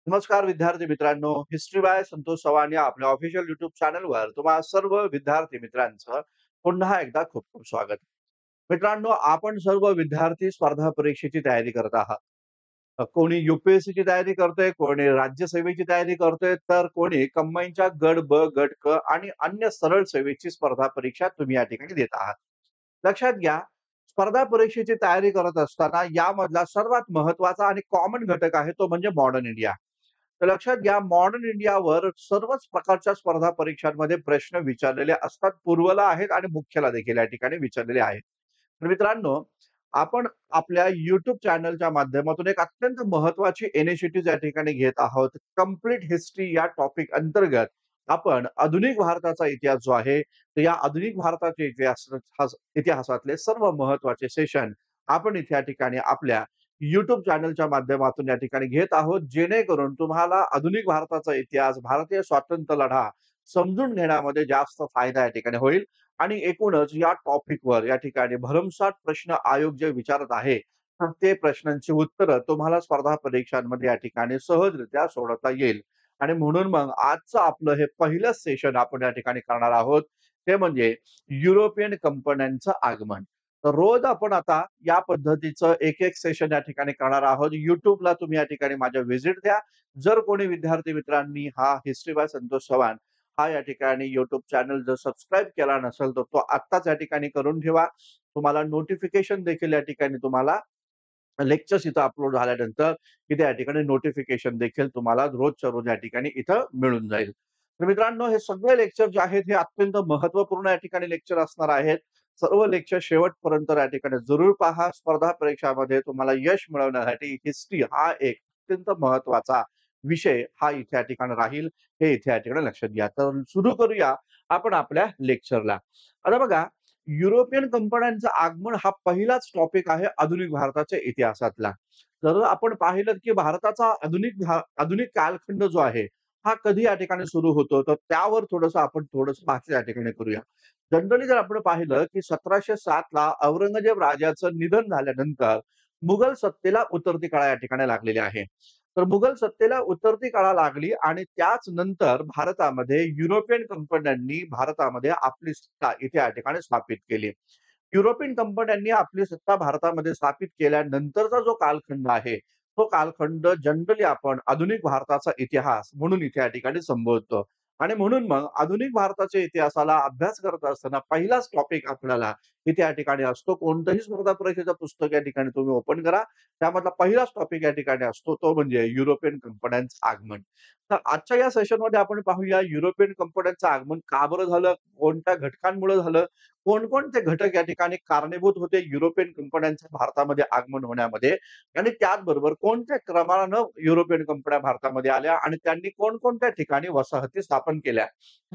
नमस्कार विद्यार्थी मित्रांनो, हिस्ट्री बाय संतोष चव्हाण या आपल्या ऑफिशियल YouTube चॅनलवर तुम्हा सर्व विद्यार्थी मित्रांचं पुन्हा एकदा खूप खूप स्वागत. मित्रांनो, आपण सर्व विद्यार्थी स्पर्धा परीक्षेची तयारी करत आहात. कोणी UPSCची तयारी करतोय, कोणी राज्यसेवेची तयारी करतोय, तर कोणी कंबाईनच्या गट ब, गट क आणि अन्य सरळ सेवेची स्पर्धा परीक्षा तुम्ही या ठिकाणी देत आहात. लक्षात घ्या, स्पर्धा परीक्षेची तयारी करत असताना यामधला सर्वात महत्त्वाचा आणि कॉमन घटक आहे तो म्हणजे मॉडर्न इंडिया. तर लक्षात घ्या, मॉडर्न इंडियावर सर्वच प्रकारच्या स्पर्धा परीक्षांमध्ये प्रश्न विचारलेले असतात. पूर्वला आहेत आणि मुख्यला देखील या ठिकाणी विचारलेले आहेत. तर मित्रांनो, आपण आपल्या YouTube चॅनलच्या माध्यमातून एक अत्यंत महत्त्वाची इनिशिएटिव्ह या ठिकाणी घेत आहोत. कंप्लीट हिस्ट्री या टॉपिक अंतर्गत आपण आधुनिक भारताचा इतिहास जो आहे, तर या आधुनिक भारताच्या इतिहासातले सर्व महत्त्वाचे सेशन आपण इथे या ठिकाणी आपल्या YouTube चॅनलच्या माध्यमातून या ठिकाणी घेत आहोत, जेणेकरून तुम्हाला आधुनिक भारताचा इतिहास, भारतीय स्वातंत्र्य लढा समजून घेण्यामध्ये जास्त फायदा या ठिकाणी होईल आणि एकूणच या टॉपिकवर या ठिकाणी भरमसाठ प्रश्न आयोग जे विचारत आहे, तर ते प्रश्नांची उत्तरं तुम्हाला स्पर्धा परीक्षांमध्ये या ठिकाणी सहजरित्या सोडवता येईल. आणि म्हणून मग आजचं आपलं हे पहिलंच सेशन आपण या ठिकाणी करणार आहोत, ते म्हणजे युरोपियन कंपन्यांचं आगमन. तर रोज आपण आता या पद्धतीचं एक-एक सेशन या ठिकाणी करणार आहोत. YouTubeला तुम्ही या ठिकाणी माझ्या व्हिजिट द्या. जर कोणी विद्यार्थी मित्रांनी हा हिस्ट्री बाय संतोष चव्हाण हा या ठिकाणी YouTube चॅनल जर सबस्क्राईब केला नसेल, तर तो आत्ताच या ठिकाणी करून ठेवा. तुम्हाला नोटिफिकेशन देखील या ठिकाणी तुम्हाला लेक्चर्स इथं अपलोड झाल्यानंतर इथे या ठिकाणी नोटिफिकेशन देखील तुम्हाला रोजच्या रोज या ठिकाणी इथं मिळून जाईल. तर मित्रांनो, हे सगळे लेक्चर जे आहेत हे अत्यंत महत्त्वपूर्ण या ठिकाणी लेक्चर असणार आहेत. सर्व लेक्चर शेवटपर्यंत या ठिकाणी जरूर पहा. स्पर्धा परीक्षामध्ये तुम्हाला यश मिळवण्यासाठी हिस्ट्री हा एक अत्यंत महत्त्वाचा विषय हा इथे या ठिकाणी राहील. हे इथे या ठिकाणी लक्षात घ्या. तर सुरू करूया आपण आपल्या लेक्चरला. आता बघा, युरोपियन कंपन्यांचं आगमन हा पहिलाच टॉपिक आहे आधुनिक भारताच्या इतिहासातला. जर आपण पाहिलं की भारताचा आधुनिक कालखंड जो आहे, हा कधी या ठिकाणी सुरू होतो, तर त्यावर थोडंसं भाष्य या ठिकाणी करूया. जनरली जर आपण पाहिलं की 1707 ला औरंगजेब राजाचं निधन झाल्यानंतर मुघल सत्तेला उतरती कळा या ठिकाणी लागलेली आहे. तर मुघल सत्तेला उतरती कळा लागली आणि त्याच नंतर भारतामध्ये युरोपियन कंपन्यांनी भारतामध्ये आपली सत्ता इथे या ठिकाणी स्थापित केली. युरोपियन कंपन्यांनी आपली सत्ता भारतामध्ये स्थापित केल्यानंतरचा जो कालखंड आहे, तो कालखंड जनरली आपण आधुनिक भारताचा इतिहास म्हणून इथे या ठिकाणी संबोधतो. आणि म्हणून मग आधुनिक भारताच्या इतिहासाला अभ्यास करत असताना पहिलाच टॉपिक आपल्याला इथे या ठिकाणी असतो. कोणतंही स्पर्धा परीक्षेचं पुस्तक या ठिकाणी तुम्ही ओपन करा. त्यामधला पहिलाच टॉपिक या ठिकाणी असतो, तो म्हणजे युरोपियन कंपन्यांचं आगमन. तर आजच्या या सेशनमध्ये आपण पाहूया युरोपियन कंपन्यांचं आगमन का बरं झालं? कोणत्या घटकांमुळे झालं? कोणकोणते घटक या ठिकाणी कारणीभूत होते युरोपियन कंपन्यांचं भारतामध्ये आगमन होण्यामध्ये आणि त्याचबरोबर कोणत्या क्रमानं युरोपियन कंपन्या भारतामध्ये आल्या आणि त्यांनी कोणकोणत्या ठिकाणी वसाहती स्थापन केल्या.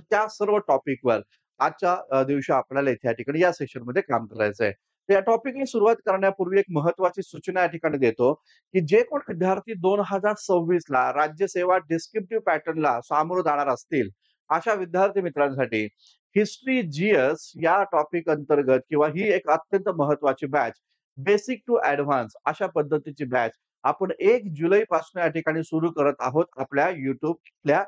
त्या सर्व टॉपिकवर आजच्या दिवशी आपल्याला इथे या ठिकाणी या सेशनमध्ये काम करायचंय. तर या टॉपिकला सुरुवात करण्यापूर्वी एक महत्त्वाची सूचना या ठिकाणी देतो, की जे कोण विद्यार्थी 2026 ला राज्यसेवा डिस्क्रिप्टिव्ह पॅटर्नला सामोरं जाणार असतील, अशा विद्यार्थी मित्रांसाठी हिस्ट्री जीएस या टॉपिक अंतर्गत किंवा ही एक अत्यंत महत्त्वाची बॅच, बेसिक टू ॲडव्हान्स अशा पद्धतीची बॅच आपण 1 जुलैपासून या ठिकाणी सुरू करत आहोत आपल्या YouTubeच्या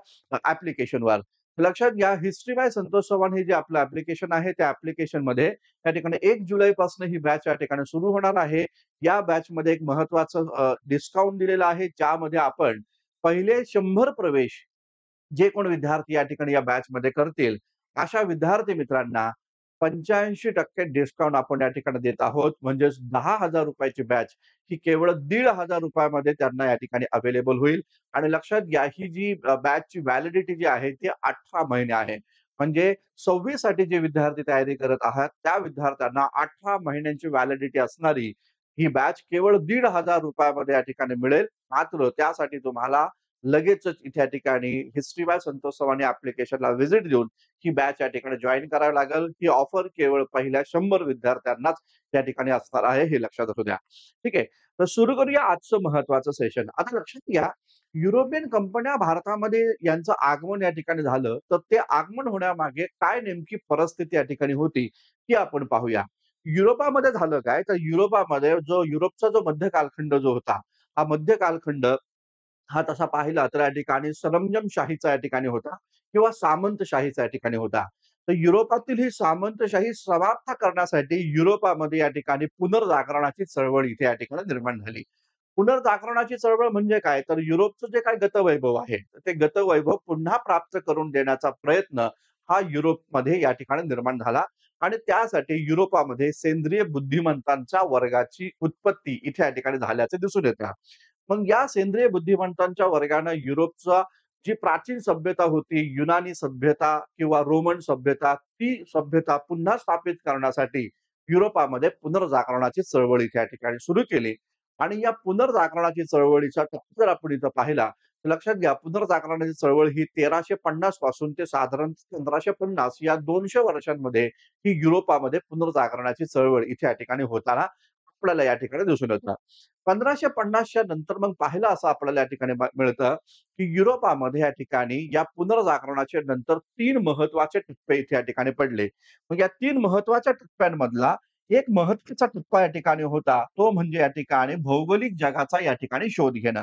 ॲप्लिकेशनवर. लक्षात घ्या, हिस्ट्री बाय संतोष चव्हाण हे जे आपलं ॲप्लिकेशन आहे, त्या ॲप्लिकेशनमध्ये या ठिकाणी 1 जुलैपासून ही बॅच या ठिकाणी सुरू होणार आहे. या बॅचमध्ये एक महत्त्वाचं डिस्काउंट दिलेलं आहे, ज्यामध्ये आपण पहिले 100 प्रवेश जे कोण विद्यार्थी या ठिकाणी या बॅचमध्ये करतील, अशा विद्यार्थी मित्रांना 85% डिस्काउंट आपण या ठिकाणी देत आहोत. म्हणजेच ₹10,000 ची बॅच ही केवळ ₹1,500 मध्ये त्यांना या ठिकाणी अवेलेबल होईल. आणि लक्षात घ्या, ही जी बॅचची व्हॅलिडिटी जी आहे ती 18 महिने आहे. म्हणजे 26 साठी जे विद्यार्थी तयारी करत आहात, त्या विद्यार्थ्यांना 18 महिन्यांची व्हॅलिडिटी असणारी ही बॅच केवळ ₹1,500 मध्ये या ठिकाणी मिळेल. मात्र त्यासाठी तुम्हाला लगेचच इथे या ठिकाणी हिस्ट्री बाय संतोष चव्हाण या ॲप्लिकेशनला व्हिजिट देऊन ही बॅच या ठिकाणी जॉइन करावी लागेल. ही ऑफर केवळ पहिल्या 100 विद्यार्थ्यांनाच त्या ठिकाणी असणार आहे, हे लक्षात असू द्या. ठीक आहे. तर सुरू करूया आजचं महत्त्वाचं सेशन. आता लक्षात घ्या, युरोपियन कंपन्या भारतामध्ये यांचं आगमन या ठिकाणी झालं, तर ते आगमन होण्यामागे काय नेमकी परिस्थिती या ठिकाणी होती, ती आपण पाहूया. युरोपामध्ये झालं काय, तर युरोपामध्ये युरोपचा जो मध्य कालखंड जो होता, हा मध्य कालखंड हा तसा पाहिला तर या ठिकाणी सरंजामशाहीचा या ठिकाणी होता किंवा सामंतशाहीचा या ठिकाणी होता. तर युरोपातील ही सामंतशाही समाप्त करण्यासाठी युरोपामध्ये या ठिकाणी पुनर्जागरणाची चळवळ इथे या ठिकाणी निर्माण झाली. पुनर्जागरणाची चळवळ म्हणजे काय? तर युरोपचं जे काही गतवैभव आहे, तर ते गतवैभव पुन्हा प्राप्त करून देण्याचा प्रयत्न हा युरोपमध्ये या ठिकाणी निर्माण झाला आणि त्यासाठी युरोपामध्ये सेंद्रिय बुद्धिमत्तांच्या वर्गाची उत्पत्ती इथे या ठिकाणी झाल्याचे दिसून येतं. मग या सेंद्रिय बुद्धिमत्तांच्या वर्गानं युरोपचा जी प्राचीन सभ्यता होती, युनानी सभ्यता किंवा रोमन सभ्यता, ती सभ्यता पुन्हा स्थापित करण्यासाठी युरोपामध्ये पुनर्जागरणाची चळवळ इथे या ठिकाणी सुरू केली आणि या पुनर्जागरणाची चळवळीचा टप्पा जर आपण इथं पाहिला, तर लक्षात घ्या पुनर्जागरणाची चळवळ ही 1350 पासून ते साधारण 1550 या 200 वर्षांमध्ये ही युरोपामध्ये पुनर्जागरणाची चळवळ इथे या ठिकाणी होताना आपल्याला या ठिकाणी दिसून येतं. 1550च्या नंतर मग पाहिलं असं आपल्याला या ठिकाणी मिळतं, की युरोपामध्ये या ठिकाणी या पुनर्जागरणाच्या नंतर 3 महत्त्वाचे टप्पे इथे या ठिकाणी पडले. मग या 3 महत्त्वाच्या टप्प्यांमधला एक महत्त्वाचा टप्पा या ठिकाणी होता, तो म्हणजे या ठिकाणी भौगोलिक जगाचा या ठिकाणी शोध घेणं.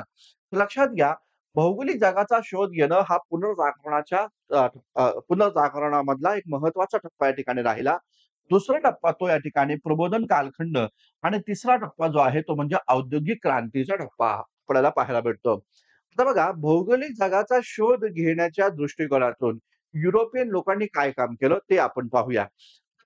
लक्षात घ्या, भौगोलिक जगाचा शोध घेणं हा पुनर्जागरणामधला एक महत्त्वाचा टप्पा या ठिकाणी राहिला. दुसरा टप्पा तो या ठिकाणी प्रबोधन कालखंड आणि तिसरा टप्पा जो आहे तो म्हणजे औद्योगिक क्रांतीचा टप्पा आपल्याला पाहायला भेटतो. आता बघा भौगोलिक जगाचा शोध घेण्याच्या दृष्टिकोनातून युरोपियन लोकांनी काय काम केलं ते आपण पाहूया.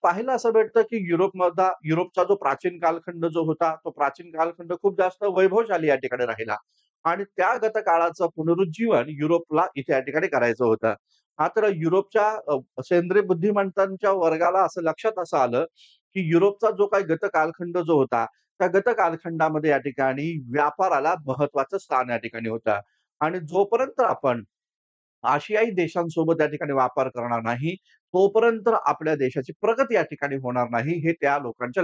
पाहायला असं भेटतं की युरोपचा जो प्राचीन कालखंड जो होता, तो प्राचीन कालखंड खूप जास्त वैभवशाली या ठिकाणी राहिला आणि त्या गतकाळाचं पुनरुज्जीवन युरोपला इथे या ठिकाणी करायचं होतं. मात्र युरोपच्या सेंद्रिय बुद्धिमत्तांच्या वर्गाला असं लक्षात असं आलं, की युरोपचा जो काही गत कालखंड जो होता, त्या गत कालखंडामध्ये या ठिकाणी व्यापाराला महत्त्वाचं स्थान या ठिकाणी होतं आणि जोपर्यंत आपण आशियाई देशांसोबत या ठिकाणी व्यापार करणार नाही, तोपर्यंत आपल्या देशाची प्रगती या ठिकाणी होणार नाही, हे त्या लोकांच्या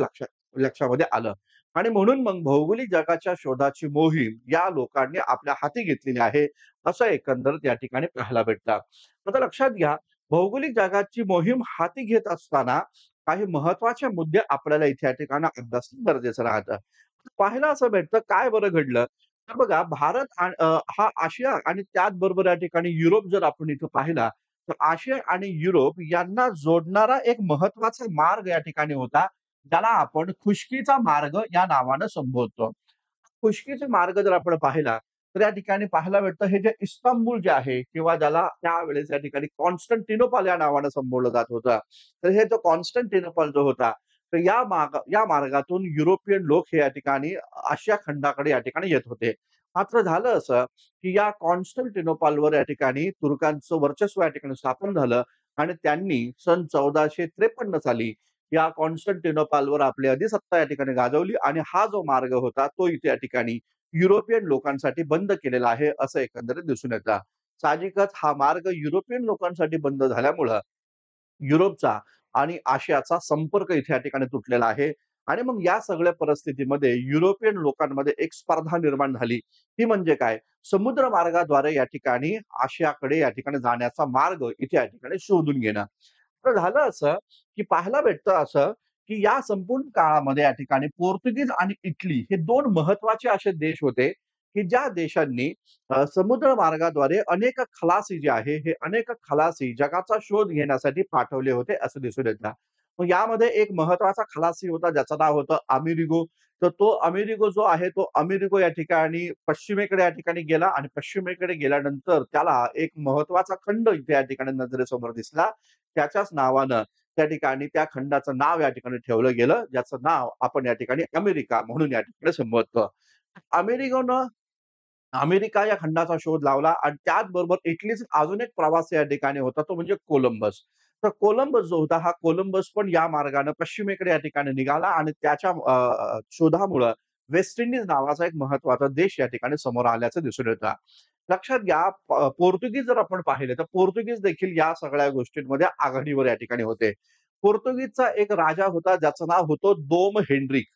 लक्षामध्ये आलं. आणि म्हणून मग भौगोलिक जगाच्या शोधाची मोहीम या लोकांनी आपल्या हाती घेतलेली आहे, असं एकंदरीत या ठिकाणी पाहायला भेटतं. आता लक्षात घ्या, भौगोलिक जगाची मोहीम हाती घेत असताना काही महत्त्वाचे मुद्दे आपल्याला इथे या ठिकाणी अभ्यासणं गरजेचं राहतं. पाहायला असं भेटतं, काय बरं घडलं? तर बघा हा आशिया आणि त्याचबरोबर या ठिकाणी युरोप जर आपण इथं पाहिला, तर आशिया आणि युरोप यांना जोडणारा एक महत्त्वाचा मार्ग या ठिकाणी होता, ज्याला आपण खुष्कीचा मार्ग या नावानं संबोधतो. खुष्कीचा मार्ग जर आपण पाहिला, तर या ठिकाणी पाहायला भेटतं हे जे इस्तांबूल जे आहे किंवा ज्याला त्यावेळेस या ठिकाणी कॉन्स्टंटिनोपॉल या नावानं संबोधलं जात होतं. तर हे जो कॉन्स्टंटिनोपॉल जो होता, तर या मार्गातून युरोपियन लोक हे या ठिकाणी आशिया खंडाकडे या ठिकाणी येत होते. मात्र झालं असं, की या कॉन्स्टंटिनोपॉलवर या ठिकाणी तुर्कांचं वर्चस्व या ठिकाणी स्थापन झालं आणि त्यांनी सन 1453 साली या कॉन्स्टंटिनोपॉलवर आपली अधिसत्ता या ठिकाणी गाजवली आणि हा जो मार्ग होता, तो इथे या ठिकाणी युरोपियन लोकांसाठी बंद केलेला आहे, असं एकंदरीत दिसून येतं. साहजिकच हा मार्ग युरोपियन लोकांसाठी बंद झाल्यामुळं युरोपचा आणि आशियाचा संपर्क इथे या ठिकाणी तुटलेला आहे आणि मग या सगळ्या परिस्थितीमध्ये युरोपियन लोकांमध्ये एक स्पर्धा निर्माण झाली. ती म्हणजे काय? समुद्र मार्गाद्वारे या ठिकाणी आशियाकडे या ठिकाणी जाण्याचा मार्ग इथे या ठिकाणी शोधून घेणं. तर झालं असं, की पाहायला भेटतं असं, की या संपूर्ण काळामध्ये या ठिकाणी पोर्तुगीज आणि इटली हे 2 महत्त्वाचे असे देश होते, की ज्या देशांनी समुद्र मार्गाद्वारे अनेक खलासी जे आहे, हे अनेक खलासी जगाचा शोध घेण्यासाठी पाठवले होते असं दिसून येतं. मग यामध्ये एक महत्त्वाचा खलासी होता ज्याचं नाव होतं अमेरिगो. तर तो अमेरिगो जो आहे, तो अमेरिगो या ठिकाणी पश्चिमेकडे या ठिकाणी गेला आणि पश्चिमेकडे गेल्यानंतर त्याला एक महत्त्वाचा खंड इथे या ठिकाणी नजरेसमोर दिसला. त्याच्याच नावानं त्या ठिकाणी त्या खंडाचं नाव या ठिकाणी ठेवलं गेलं, ज्याचं नाव आपण या ठिकाणी अमेरिका म्हणून या ठिकाणी संबोधतो. अमेरिकेनं अमेरिका या खंडाचा शोध लावला आणि त्याचबरोबर इटलीचा अजून एक प्रवासी या ठिकाणी होता, तो म्हणजे कोलंबस. तर कोलंबस जो होता, हा कोलंबस पण या मार्गाने पश्चिमेकडे या ठिकाणी निघाला आणि त्याच्या शोधामुळं वेस्ट इंडिज नावाचा एक महत्त्वाचा देश या ठिकाणी समोर आल्याचं दिसून येतं. लक्षात घ्या, पोर्तुगीज जर आपण पाहिले, तर पोर्तुगीज देखील या सगळ्या गोष्टींमध्ये आघाडीवर या ठिकाणी होते. पोर्तुगीजचा एक राजा होता, ज्याचं नाव होतं दोम हेन्ड्रिक.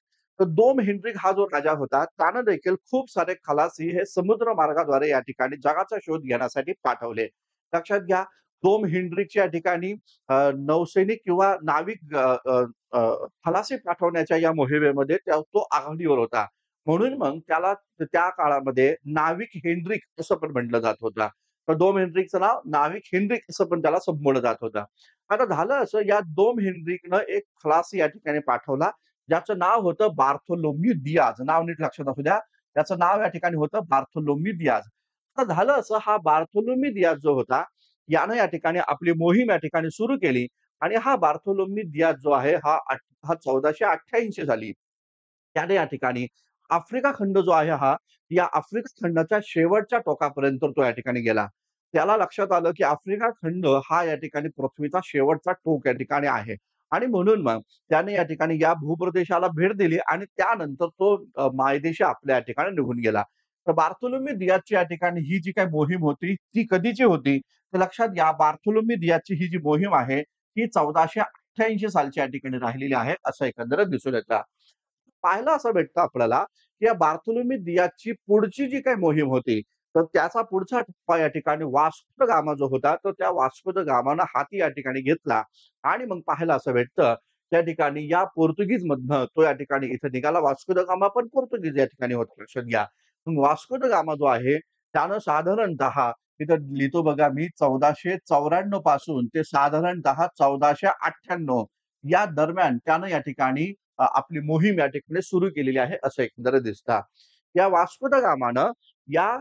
तर दोम हेन्ड्रिक हा जो राजा होता, त्यानं देखील खूप सारे खलासी हे समुद्र मार्गाद्वारे या ठिकाणी जगाचा शोध घेण्यासाठी पाठवले. लक्षात घ्या, दोम हेन्ड्रिकच्या ठिकाणी नौसैनिक किंवा नाविक खलासी पाठवण्याच्या या मोहिमेमध्ये तो आघाडीवर होता. म्हणून मग त्याला त्या काळामध्ये नाविक हेन्ड्रिक असं पण म्हटलं जात होतं. तर डोम हेन्ड्रिकचं नाव नाविक हेन्ड्रिक असं पण त्याला संबोधलं जात होतं. आता झालं असं या डोम हेन्ड्रिकनं एक खलास या ठिकाणी पाठवला, ज्याचं नाव होतं बार्थोलोम्यू दियाज. नाव नीट लक्षात असू द्या. त्याचं नाव या ठिकाणी होतं बार्थोलोम्यू दियाज. आता झालं असं हा बार्थोलोम्यू दियाज जो होता, यानं या ठिकाणी आपली मोहीम या ठिकाणी सुरू केली आणि हा बार्थोलोम्यू दियाज जो आहे हा 1488 साली त्याने या ठिकाणी आफ्रिका खंड जो आहे या आफ्रिका खंडाच्या शेवटच्या टोकापर्यंत तो या ठिकाणी गेला. त्याला लक्षात आलं, की आफ्रिका खंड हा या ठिकाणी पृथ्वीचा शेवटचा टोक या ठिकाणी आहे आणि म्हणून मग त्याने या ठिकाणी या भूप्रदेशाला भेट दिली आणि त्यानंतर तो मायदेशी आपल्या या ठिकाणी निघून गेला. तर बार्थोलोम्यू दियाजची या ठिकाणी ही जी काही मोहीम होती, ती कधीची होती? तर लक्षात घ्या बार्थोलोम्यू दियाजची ही जी मोहीम आहे, ही 1488 सालची या ठिकाणी राहिलेली आहे, असं एकंदरीत दिसून येतं. पाहायला असं भेटतं आपल्याला, की या बार्थोलोम्यू दियाजची पुढची जी काही मोहीम होती, तर त्याचा पुढचा टप्पा या ठिकाणी वास्को द गामा जो होता, तर त्या वास्को द गामानं हाती या ठिकाणी घेतला आणि मग पाहायला असं भेटतं, त्या ठिकाणी या पोर्तुगीजमधनं तो या ठिकाणी इथे निघाला. वास्को द गामा पण पोर्तुगीज या ठिकाणी होता लक्षात घ्या. मग वास्को द गामा जो आहे, त्यानं साधारणतः तिथं लिहितो बघा मी 1494 पासून ते साधारणतः 1498 या दरम्यान त्यानं या ठिकाणी आपली मोहीम या ठिकाणी सुरू केलेली आहे, असं एकंदरीत दिसतं. या वास्को द गामानं या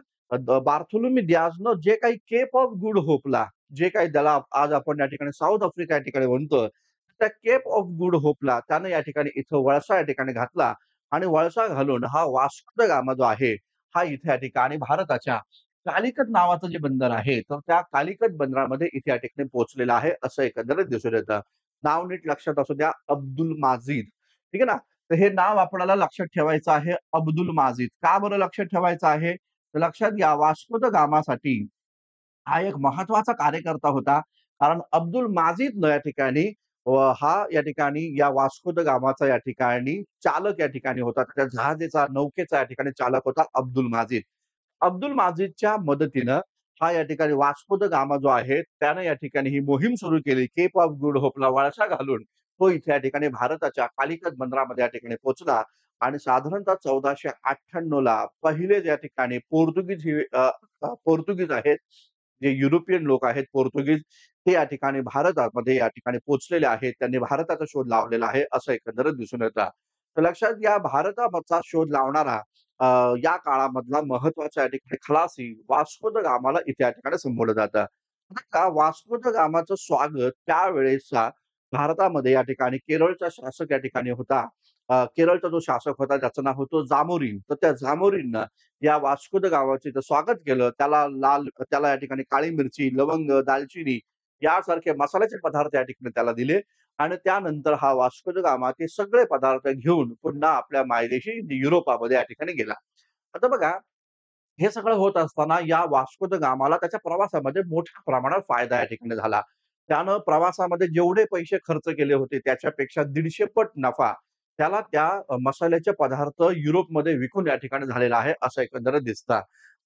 बार्थोलोम्यू दियाजनं जे काही केप ऑफ गुड होपला, जे काही त्याला आज आपण या ठिकाणी साऊथ आफ्रिका या ठिकाणी म्हणतो, त्या केप ऑफ गुड होपला त्यानं या ठिकाणी इथं वळसा या ठिकाणी घातला आणि वळसा घालून हा वास्को द गामा जो आहे, हा इथे या ठिकाणी भारताच्या कालिकत नावाचं जे बंदर आहे, तर त्या कालिकत बंदरामध्ये इथे या ठिकाणी पोहोचलेला आहे, असं एकंदरीत दिसून येतं. नाव नीट लक्षात असू द्या, अब्दुल माजीद. ठीक आहे ना? तर हे नाव आपल्याला लक्षात ठेवायचं आहे अब्दुल माजीद. का बरं लक्षात ठेवायचं आहे? तर लक्षात घ्या वास्को द गामासाठी हा एक महत्वाचा कार्यकर्ता होता. कारण अब्दुल माजीदनं या ठिकाणी हा या ठिकाणी या वास्को द गामाचा या ठिकाणी चालक या ठिकाणी होता. त्या जहाजेचा, नौकेचा या ठिकाणी चालक होता अब्दुल माजीद. अब्दुल माजीदच्या मदतीनं हा या ठिकाणी वास्को द गामा जो आहे, त्यानं या ठिकाणी ही मोहीम सुरू केली. केप ऑफ गुड होपला वळसा घालून तो इथे या ठिकाणी भारताच्या कालिकत बंदरामध्ये या ठिकाणी पोहोचला आणि साधारणतः 1498 ला पहिले या ठिकाणी पोर्तुगीज आहेत, जे युरोपियन लोक आहेत पोर्तुगीज, ते या ठिकाणी भारतामध्ये या ठिकाणी पोहोचलेले आहेत. त्यांनी भारताचा शोध लावलेला आहे, असं एकंदरीत दिसून येतं. तर लक्षात घ्या भारताचा शोध लावणारा अ, या काळामधला महत्वाचा या ठिकाणी खलासी वास्को द गामाला इथे या ठिकाणी संबोधलं जातं. आता का वास्को द गामाचं स्वागत त्यावेळेसचा भारतामध्ये या ठिकाणी केरळचा शासक या ठिकाणी होता. केरळचा जो शासक होता त्याचं नाव होतं जामोरिन. तर त्या जामोरिननं या वास्को द गामाचं इथं स्वागत केलं. त्याला या ठिकाणी काळी मिरची, लवंग, दालचिनी यासारखे मसाल्याचे पदार्थ या ठिकाणी त्याला दिले आणि त्यानंतर हा वास्को द गामा ते सगळे पदार्थ घेऊन पुन्हा आपल्या मायदेशी युरोपामध्ये या ठिकाणी गेला. आता बघा, हे सगळं होत असताना या वास्को द गामाला त्याच्या प्रवासामध्ये मोठ्या प्रमाणात फायदा या ठिकाणी झाला. त्यानं प्रवासामध्ये जेवढे पैसे खर्च केले होते त्याच्यापेक्षा 150 पट नफा त्याला त्या मसाल्याचे पदार्थ युरोपमध्ये विकून या ठिकाणी झालेला आहे, असं एकंदरीत दिसतं.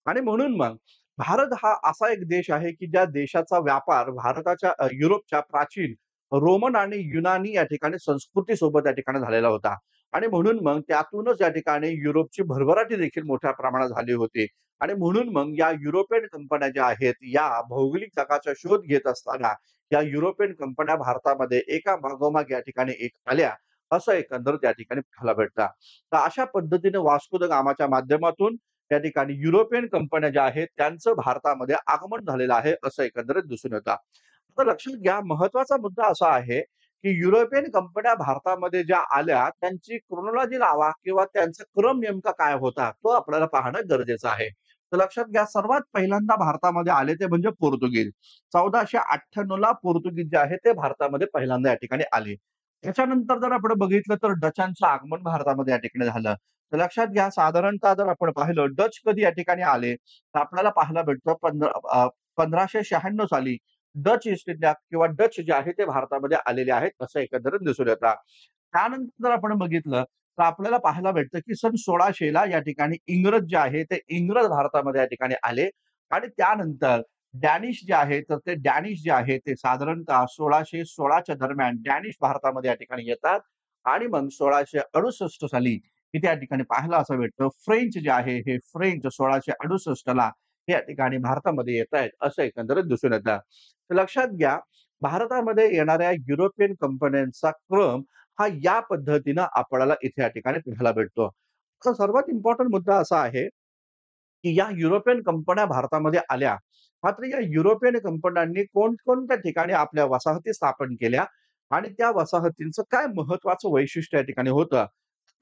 आणि म्हणून मग भारत हा असा एक देश आहे, की ज्या देशाचा व्यापार भारताच्या युरोपच्या प्राचीन रोमन आणि युनानी या ठिकाणी संस्कृतीसोबत या ठिकाणी झालेला होता. आणि म्हणून मग त्यातूनच या ठिकाणी युरोपची भरभराटी देखील मोठ्या प्रमाणात झाली होती. आणि म्हणून मग या युरोपियन कंपन्या ज्या आहेत, या भौगोलिक जगाचा शोध घेत असताना या युरोपियन कंपन्या भारतामध्ये एका मागोमाग या ठिकाणी एक आल्या, असं एकंदरीत या ठिकाणी पाहायला भेटतं. तर अशा पद्धतीने वास्को द गामाच्या माध्यमातून त्या ठिकाणी युरोपियन कंपन्या ज्या आहेत, त्यांचं भारतामध्ये आगमन झालेलं आहे, असं एकंदरीत दिसून येतं. आता लक्षात घ्या महत्वाचा मुद्दा असा आहे, की युरोपियन कंपन्या भारतामध्ये ज्या आल्या, त्यांची क्रोनॉलॉजी लावा किंवा त्यांचा क्रम नेमका काय होता, तो आपल्याला पाहणं गरजेचं आहे. तर लक्षात घ्या सर्वात पहिल्यांदा भारतामध्ये आले ते म्हणजे पोर्तुगीज. 1498 ला पोर्तुगीज जे आहे ते भारतामध्ये पहिल्यांदा या ठिकाणी आले. त्याच्यानंतर जर आपण बघितलं तर डचांचं आगमन भारतामध्ये या ठिकाणी झालं. तर लक्षात घ्या साधारणतः जर आपण पाहिलं डच कधी या ठिकाणी आले, तर आपल्याला पाहायला भेटतं 1596 साली डच ईस्ट इंडिया किंवा डच जे आहे ते भारतामध्ये आलेले आहेत, असं एकंदरीत दिसून येतं. त्यानंतर जर आपण बघितलं, तर आपल्याला पाहायला भेटतं, की सन 1600 ला या ठिकाणी इंग्रज जे आहे, ते इंग्रज भारतामध्ये या ठिकाणी आले आणि त्यानंतर डॅनिश जे आहे, तर ते डॅनिश जे आहे, ते साधारणतः 1616 च्या दरम्यान डॅनिश भारतामध्ये या ठिकाणी येतात आणि मग 1668 साली इथे या ठिकाणी पाहायला असं भेटतं. फ्रेंच जे आहे हे फ्रेंच 1668 ला हे या ठिकाणी भारतामध्ये येतायत असं एकंदरीत दिसून येतं. तर लक्षात घ्या, भारतामध्ये येणाऱ्या युरोपियन कंपन्यांचा क्रम हा या पद्धतीनं आपल्याला इथे या ठिकाणी पाहायला भेटतो. तर सर्वात इम्पोर्टंट मुद्दा असा आहे, की या युरोपियन कंपन्या भारतामध्ये आल्या. मात्र या युरोपियन कंपन्यांनी कोणकोणत्या ठिकाणी आपल्या वसाहती स्थापन केल्या आणि त्या वसाहतींचं काय महत्वाचं वैशिष्ट्य या ठिकाणी होतं,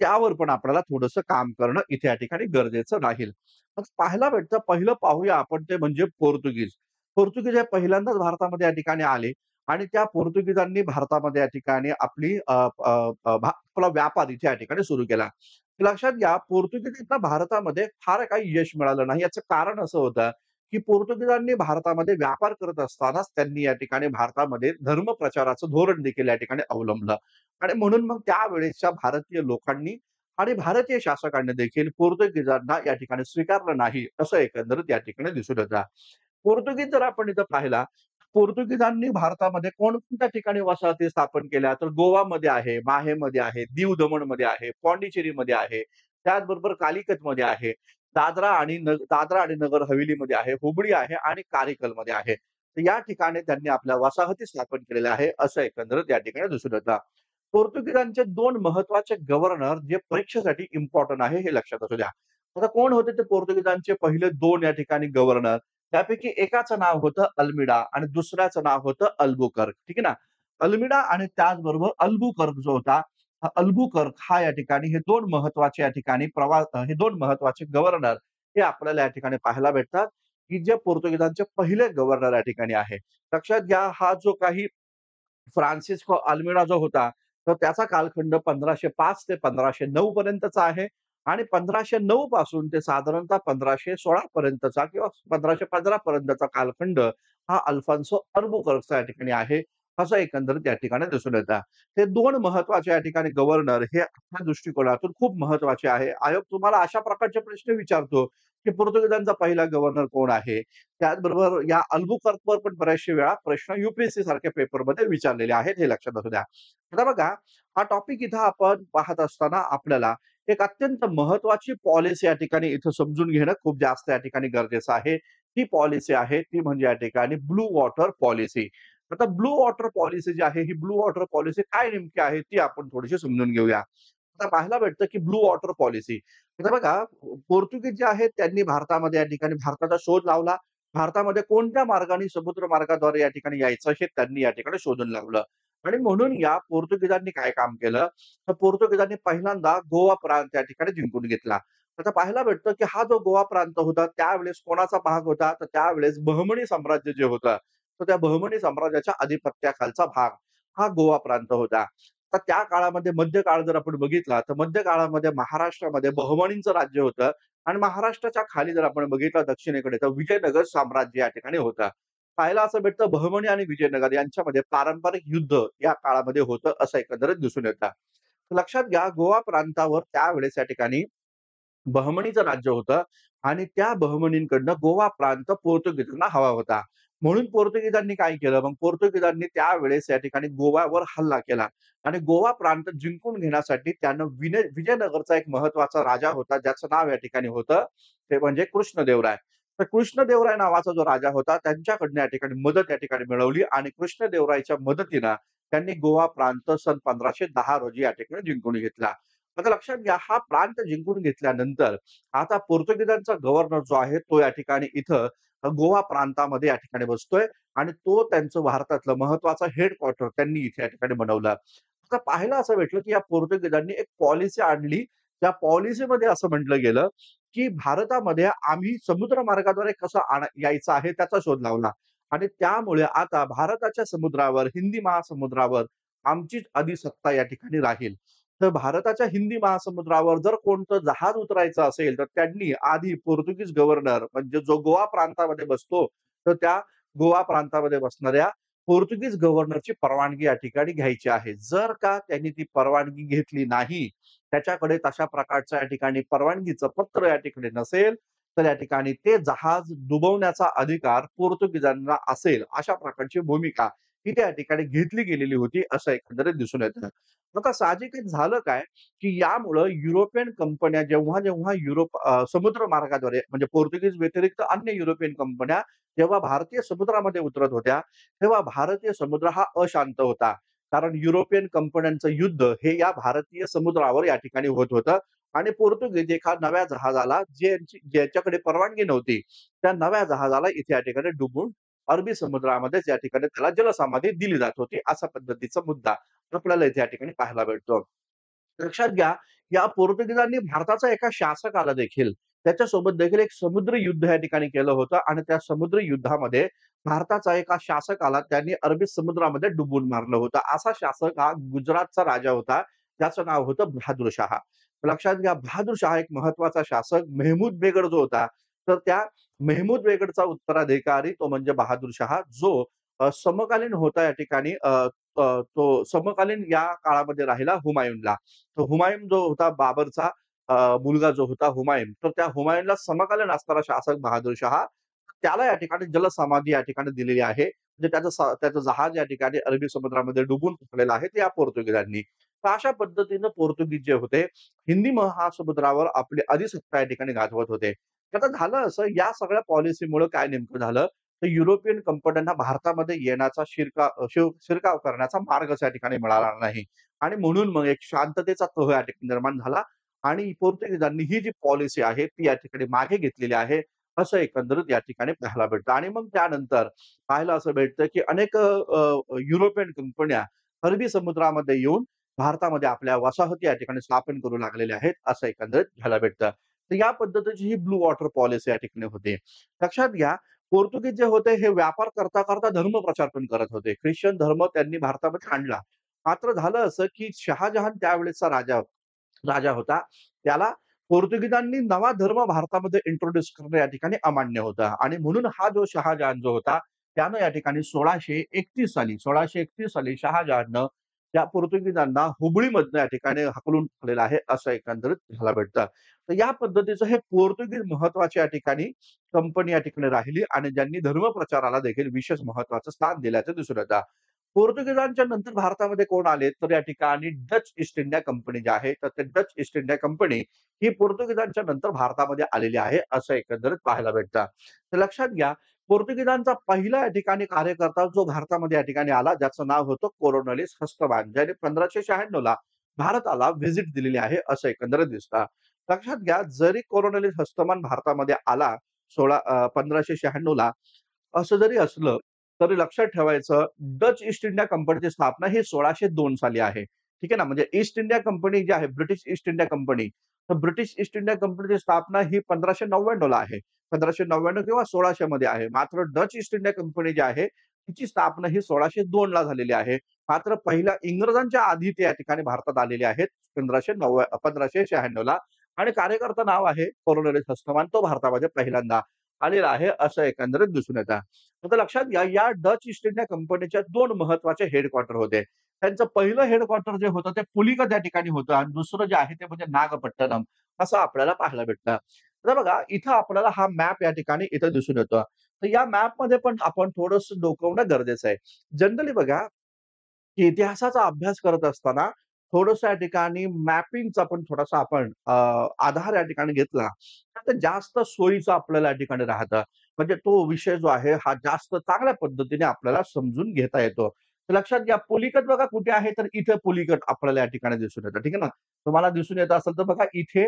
त्यावर पण आपल्याला थोडंसं काम करणं इथे या ठिकाणी गरजेचं राहील. मग पाहायला भेटतं पहिलं पाहूया आपण ते म्हणजे पोर्तुगीज. पोर्तुगीज हे पहिल्यांदाच भारतामध्ये या ठिकाणी आले आणि त्या पोर्तुगीजांनी भारतामध्ये या ठिकाणी आपली अ, अ, अ, भा आपला व्यापार इथे या ठिकाणी सुरू केला. लक्षात घ्या, पोर्तुगीजांना भारतामध्ये फार काही यश मिळालं नाही. याचं कारण असं होतं, की पोर्तुगीजांनी भारतामध्ये व्यापार करत असतानाच त्यांनी या ठिकाणी भारतामध्ये धर्मप्रचाराचं धोरण देखील या ठिकाणी अवलंबलं आणि म्हणून मग त्यावेळेसच्या भारतीय लोकांनी आणि भारतीय शासकांनी देखील पोर्तुगीजांना या ठिकाणी स्वीकारलं नाही, असं एकंदरीत या ठिकाणी दिसून येतं. पोर्तुगीज जर आपण इथं पाहिला, पोर्तुगीजांनी भारतामध्ये कोणकोणत्या ठिकाणी वसाहती स्थापन केल्या, तर गोवामध्ये आहे, माहेमध्ये आहे, दीव दमणमध्ये आहे, पॉंडिचेरीमध्ये आहे, त्याचबरोबर कालिकतमध्ये आहे, दादरा आणि नगर हवेलीमध्ये आहे, हुबळी आहे आणि कारिकलमध्ये आहे. तर या ठिकाणी त्यांनी आपल्या वसाहती स्थापन केलेल्या आहे, असं एकंदरीत या ठिकाणी दिसून येतं. पोर्तुगीजांचे 2 महत्त्वाचे गव्हर्नर जे परीक्षेसाठी इम्पोर्टंट आहे, हे लक्षात असू द्या. आता कोण होते ते पोर्तुगीजांचे पहिले 2 या ठिकाणी गव्हर्नर? त्यापैकी एकाचं नाव होतं अल्मिडा आणि दुसऱ्याचं नाव होतं अल्बुकर्क. ठीक आहे ना. अल्मिडा आणि त्याचबरोबर अल्बुकर्क जो होता, हा अल्बुकर्क हा या ठिकाणी हे 2 महत्त्वाचे या ठिकाणी हे 2 महत्त्वाचे गव्हर्नर हे आपल्याला या ठिकाणी पाहायला भेटतात, की जे पोर्तुगीजांचे पहिले गव्हर्नर या ठिकाणी आहे. लक्षात घ्या हा जो काही फ्रान्सिस्को अल्मिडा जो होता, तर त्याचा कालखंड 1505 ते 1509 पर्यंतचा आहे आणि 1509 पासून ते साधारणतः 1516 पर्यंतचा किंवा 1515 पर्यंतचा कालखंड हा अल्फान्सो अल्बुकर्कचा या ठिकाणी आहे, असं एकंदरीत या ठिकाणी दिसून येतं. हे 2 महत्त्वाचे या ठिकाणी गव्हर्नर हे आपल्या दृष्टिकोनातून खूप महत्त्वाचे आहे. आयोग तुम्हाला अशा प्रकारचे प्रश्न विचारतो, की पोर्तुगीजांचा पहिला गव्हर्नर कोण आहे? त्याचबरोबर या अल्बुकर्कवर पण बऱ्याचशा वेळा प्रश्न यू-पी-एस-सी सारख्या पेपरमध्ये विचारलेले आहेत, हे लक्षात असू द्या. आता बघा, हा टॉपिक इथं आपण पाहत असताना आपल्याला एक अत्यंत महत्त्वाची पॉलिसी या ठिकाणी इथं समजून घेणं खूप जास्त या ठिकाणी गरजेचं आहे. ती पॉलिसी आहे ती म्हणजे या ठिकाणी ब्लू वॉटर पॉलिसी. आता ब्लू वॉटर पॉलिसी जी आहे, ही ब्लू वॉटर पॉलिसी काय नेमकी आहे, ती आपण थोडीशी समजून घेऊया. आता पाहायला भेटतं, की ब्लू वॉटर पॉलिसी. आता बघा, पोर्तुगीज जे आहेत त्यांनी भारतामध्ये या ठिकाणी भारताचा शोध लावला. भारतामध्ये कोणत्या मार्गाने समुद्र मार्गाद्वारे या ठिकाणी यायचं हे त्यांनी या ठिकाणी शोधून लावलं. आणि म्हणून या पोर्तुगीजांनी काय काम केलं, तर पोर्तुगीजांनी पहिल्यांदा गोवा प्रांत या ठिकाणी जिंकून घेतला. आता पाहायला भेटतं, की हा जो गोवा प्रांत होता त्यावेळेस कोणाचा भाग होता, तर त्यावेळेस बहमनी साम्राज्य जे होतं, तर त्या बहमनी साम्राज्याच्या अधिपत्याखालचा भाग हा गोवा प्रांत होता. तर त्या काळामध्ये मध्य काळ जर आपण बघितला, तर मध्य काळामध्ये महाराष्ट्रामध्ये बहमनींचं राज्य होतं आणि महाराष्ट्राच्या खाली जर आपण बघितलं दक्षिणेकडे, तर विजयनगर साम्राज्य या ठिकाणी होतं. पाहायला असं भेटतं बहमनी आणि विजयनगर यांच्यामध्ये पारंपरिक युद्ध या काळामध्ये होतं, असं एकंदरीत दिसून येतं. लक्षात घ्या, गोवा प्रांतावर त्यावेळेस या ठिकाणी बहमनीचं राज्य होतं आणि त्या बहमनींकडनं गोवा प्रांत पोर्तुगीजांना हवा होता. म्हणून पोर्तुगीजांनी काय केलं, मग पोर्तुगीजांनी त्यावेळेस या ठिकाणी गोव्यावर हल्ला केला आणि गोवा प्रांत जिंकून घेण्यासाठी त्यानं विजयनगरचा एक महत्वाचा राजा होता, ज्याचं नाव या ठिकाणी होतं, ते म्हणजे कृष्णदेवराय. तर कृष्णदेवराय नावाचा जो राजा होता, त्यांच्याकडनं या ठिकाणी मदत या ठिकाणी मिळवली आणि कृष्णदेवरायच्या मदतीनं त्यांनी गोवा प्रांत सन 1510 रोजी या ठिकाणी जिंकून घेतला. आता लक्षात घ्या, हा प्रांत जिंकून घेतल्यानंतर आता पोर्तुगीजांचा गव्हर्नर जो आहे, तो या ठिकाणी इथं गोवा प्रांतामध्ये या ठिकाणी बसतोय आणि तो त्यांचं भारतातलं महत्वाचं हेडक्वार्टर त्यांनी इथे या ठिकाणी बनवलं. आता पाहायला असं भेटलं, की या पोर्तुगीजांनी एक पॉलिसी आणली. त्या पॉलिसीमध्ये असं म्हटलं गेलं, की भारतामध्ये आम्ही समुद्र मार्गाद्वारे कसं यायचं आहे त्याचा शोध लावला आणि त्यामुळे आता भारताच्या समुद्रावर, हिंदी महासमुद्रावर आमचीच अधिसत्ता या ठिकाणी राहील. तर भारताच्या हिंदी महासमुद्रावर जर कोणतं जहाज उतरायचं असेल, तर त्यांनी आधी पोर्तुगीज गव्हर्नर म्हणजे जो गोवा प्रांतामध्ये बसतो, तर त्या गोवा प्रांतामध्ये बसणाऱ्या पोर्तुगीज गव्हर्नरची परवानगी या ठिकाणी घ्यायची आहे. जर का त्यांनी ती परवानगी घेतली नाही, त्याच्याकडे तशा प्रकारच्या या ठिकाणी परवानगीचं पत्र या ठिकाणी नसेल, तर या ठिकाणी ते जहाज डुबवण्याचा अधिकार पोर्तुगीजांना असेल, अशा प्रकारची भूमिका ही त्या ठिकाणी घेतली गेलेली होती, असं एकंदरीत दिसून येतं. आता साहजिकच झालं काय, की यामुळं युरोपियन कंपन्या जेव्हा-जेव्हा समुद्र मार्गाद्वारे म्हणजे पोर्तुगीज व्यतिरिक्त अन्य युरोपियन कंपन्या जेव्हा भारतीय समुद्रामध्ये उतरत होत्या, तेव्हा भारतीय समुद्र हा अशांत होता. कारण युरोपियन कंपन्यांचं युद्ध हे या भारतीय समुद्रावर या ठिकाणी होत होतं आणि पोर्तुगीज एका नव्या जहाजाला ज्याच्याकडे परवानगी नव्हती, त्या नव्या जहाजाला इथे या ठिकाणी डुबून अरबी समुद्रामध्येच या ठिकाणी त्याला जलसमाधी दिली जात होती. अशा पद्धतीचा मुद्दा आपल्याला इथे या ठिकाणी पाहायला भेटतो. लक्षात घ्या, या पोर्तुगीजांनी भारताच्या एका शासकाला देखील त्याच्यासोबत देखील एक समुद्र युद्ध या ठिकाणी केलं होतं आणि त्या समुद्र युद्धामध्ये भारताच्या एका शासकाला त्यांनी अरबी समुद्रामध्ये डुबून मारलं होतं. असा शासक हा गुजरातचा राजा होता. त्याचं नाव होतं बहादूर शाह. लक्षात घ्या, बहादूर शाह एक महत्वाचा शासक मेहमूद बेगड जो होता, तर त्या मेहमूद बेगडचा उत्तराधिकारी तो म्हणजे बहादूर शाह जो समकालीन होता या ठिकाणी तो समकालीन या काळामध्ये राहिला हुमायूनला. तर हुमायून जो होता बाबरचा मुलगा जो होता हुमायून, तर त्या हुमायूनला समकालीन असणारा शासक बहादूर शाह, त्याला या ठिकाणी जलसमाधी या ठिकाणी दिलेली आहे. म्हणजे त्याचं जहाज या ठिकाणी अरबी समुद्रामध्ये डुबून टाकलेलं आहे, ते या पोर्तुगीजांनी. तर अशा पद्धतीनं पोर्तुगीज जे होते, हिंदी महासमुद्रावर आपली अधिसत्ता या ठिकाणी गाजवत होते. तर आता झालं असं, या सगळ्या पॉलिसीमुळं काय नेमकं झालं, तर युरोपियन कंपन्यांना भारतामध्ये येण्याचा शिरकाव करण्याचा मार्गच या ठिकाणी मिळाला नाही आणि म्हणून मग एक शांततेचा तह या ठिकाणी निर्माण झाला आणि पोर्तुगीजांनी ही जी पॉलिसी आहे ती या ठिकाणी मागे घेतलेली आहे, असं एकंदरीत या ठिकाणी पाहायला भेटतं आणि मग त्यानंतर पाहायला असं भेटतं, की अनेक युरोपियन कंपन्या अरबी समुद्रामध्ये येऊन भारतामध्ये आपल्या वसाहती या ठिकाणी स्थापन करू लागलेल्या आहेत, असं एकंदरीत पाहायला भेटतं. तर या पद्धतीची ही ब्लू वॉटर पॉलिसी या ठिकाणी होती. लक्षात घ्या, पोर्तुगीज जे होते हे व्यापार करता-करता धर्मप्रचार पण करत होते. ख्रिश्चन धर्म त्यांनी भारतामध्ये आणला. मात्र झालं असं, की शहाजहान त्यावेळेसचा राजा राजा होता. त्याला पोर्तुगीजांनी नवा धर्म भारतामध्ये इंट्रोड्यूस करणं या ठिकाणी अमान्य होतं आणि म्हणून हा जो शहाजहान जो होता, त्यानं या ठिकाणी 1631 साली शहाजहाननं त्या पोर्तुगीजांना हुबळीमधनं या ठिकाणी हाकलून टाकलेलं आहे, असं एकंदरीत पाहायला भेटतं. तर या पद्धतीचं हे पोर्तुगीज महत्त्वाच्या या ठिकाणी कंपनी या ठिकाणी राहिली आणि ज्यांनी धर्मप्रचाराला देखील विशेष महत्त्वाचं स्थान दिल्याचं दिसून येतं. पोर्तुगीजांच्या नंतर भारतामध्ये कोण आले? तर या ठिकाणी डच ईस्ट इंडिया कंपनी जी आहे, तर ते डच ईस्ट इंडिया कंपनी ही पोर्तुगीजांच्या नंतर भारतामध्ये आलेली आहे, असं एकंदरीत पाहायला भेटतं. तर लक्षात घ्या, पोर्तुगीजांचा पहिला या ठिकाणी कार्यकर्ता जो भारतामध्ये या ठिकाणी आला, ज्याचं नाव होतं कोरोनलिस हस्तवान, ज्याने 1596 ला भारताला व्हिजिट दिलेली आहे, असं एकंदरीत दिसतं. लक्षात घ्या, जरी कोरोनलिस हस्तवान भारतामध्ये आला 1596 ला, असं जरी असलं, तरी लक्षात ठेवायचं डच ईस्ट इंडिया कंपनीची स्थापना ही 1602 साली आहे. ठीक आहे ना. म्हणजे ईस्ट इंडिया कंपनी जी आहे, ब्रिटिश ईस्ट इंडिया कंपनी, तर ब्रिटिश ईस्ट इंडिया कंपनीची स्थापना ही 1599 ला आहे. 1599 किंवा 1600 मध्ये आहे. मात्र डच ईस्ट इंडिया कंपनी जी आहे, तिची स्थापना ही 1602 ला झालेली आहे. मात्र पहिल्या इंग्रजांच्या आधी ते या ठिकाणी भारतात आलेले आहेत 1596 ला आणि कार्यकर्ता नाव आहे कोरोनलिस हस्तमान. तो भारतामध्ये पहिल्यांदा आलेला आहे, असं एकंदरीत दिसून येतं. आता लक्षात घ्या, या डच ईस्ट इंडिया कंपनीच्या 2 महत्त्वाचे हेडक्वार्टर होते. त्यांचं पहिलं हेडक्वार्टर जे होतं ते पुलिकत या ठिकाणी होतं आणि दुसरं जे आहे ते म्हणजे नागपट्टणम असं आपल्याला पाहायला भेटतं. आता बघा, इथं आपल्याला हा मॅप या ठिकाणी इथं दिसून येतो. तर या मॅपमध्ये पण आपण थोडंसं डोकावणं गरजेचं आहे. जनरली बघा, की इतिहासाचा अभ्यास करत असताना थोडंसं या ठिकाणी मॅपिंगचा पण थोडासा आपण आधार या ठिकाणी घेतला, तर ते जास्त सोयीचं आपल्याला या ठिकाणी राहतं. म्हणजे तो विषय जो आहे हा जास्त चांगल्या पद्धतीने आपल्याला समजून घेता येतो. तर लक्षात घ्या, पुलिकत बघा कुठे आहे, तर इथे पुलिकत आपल्याला या ठिकाणी दिसून येतं. ठीक आहे ना. तुम्हाला दिसून येत असेल तर बघा इथे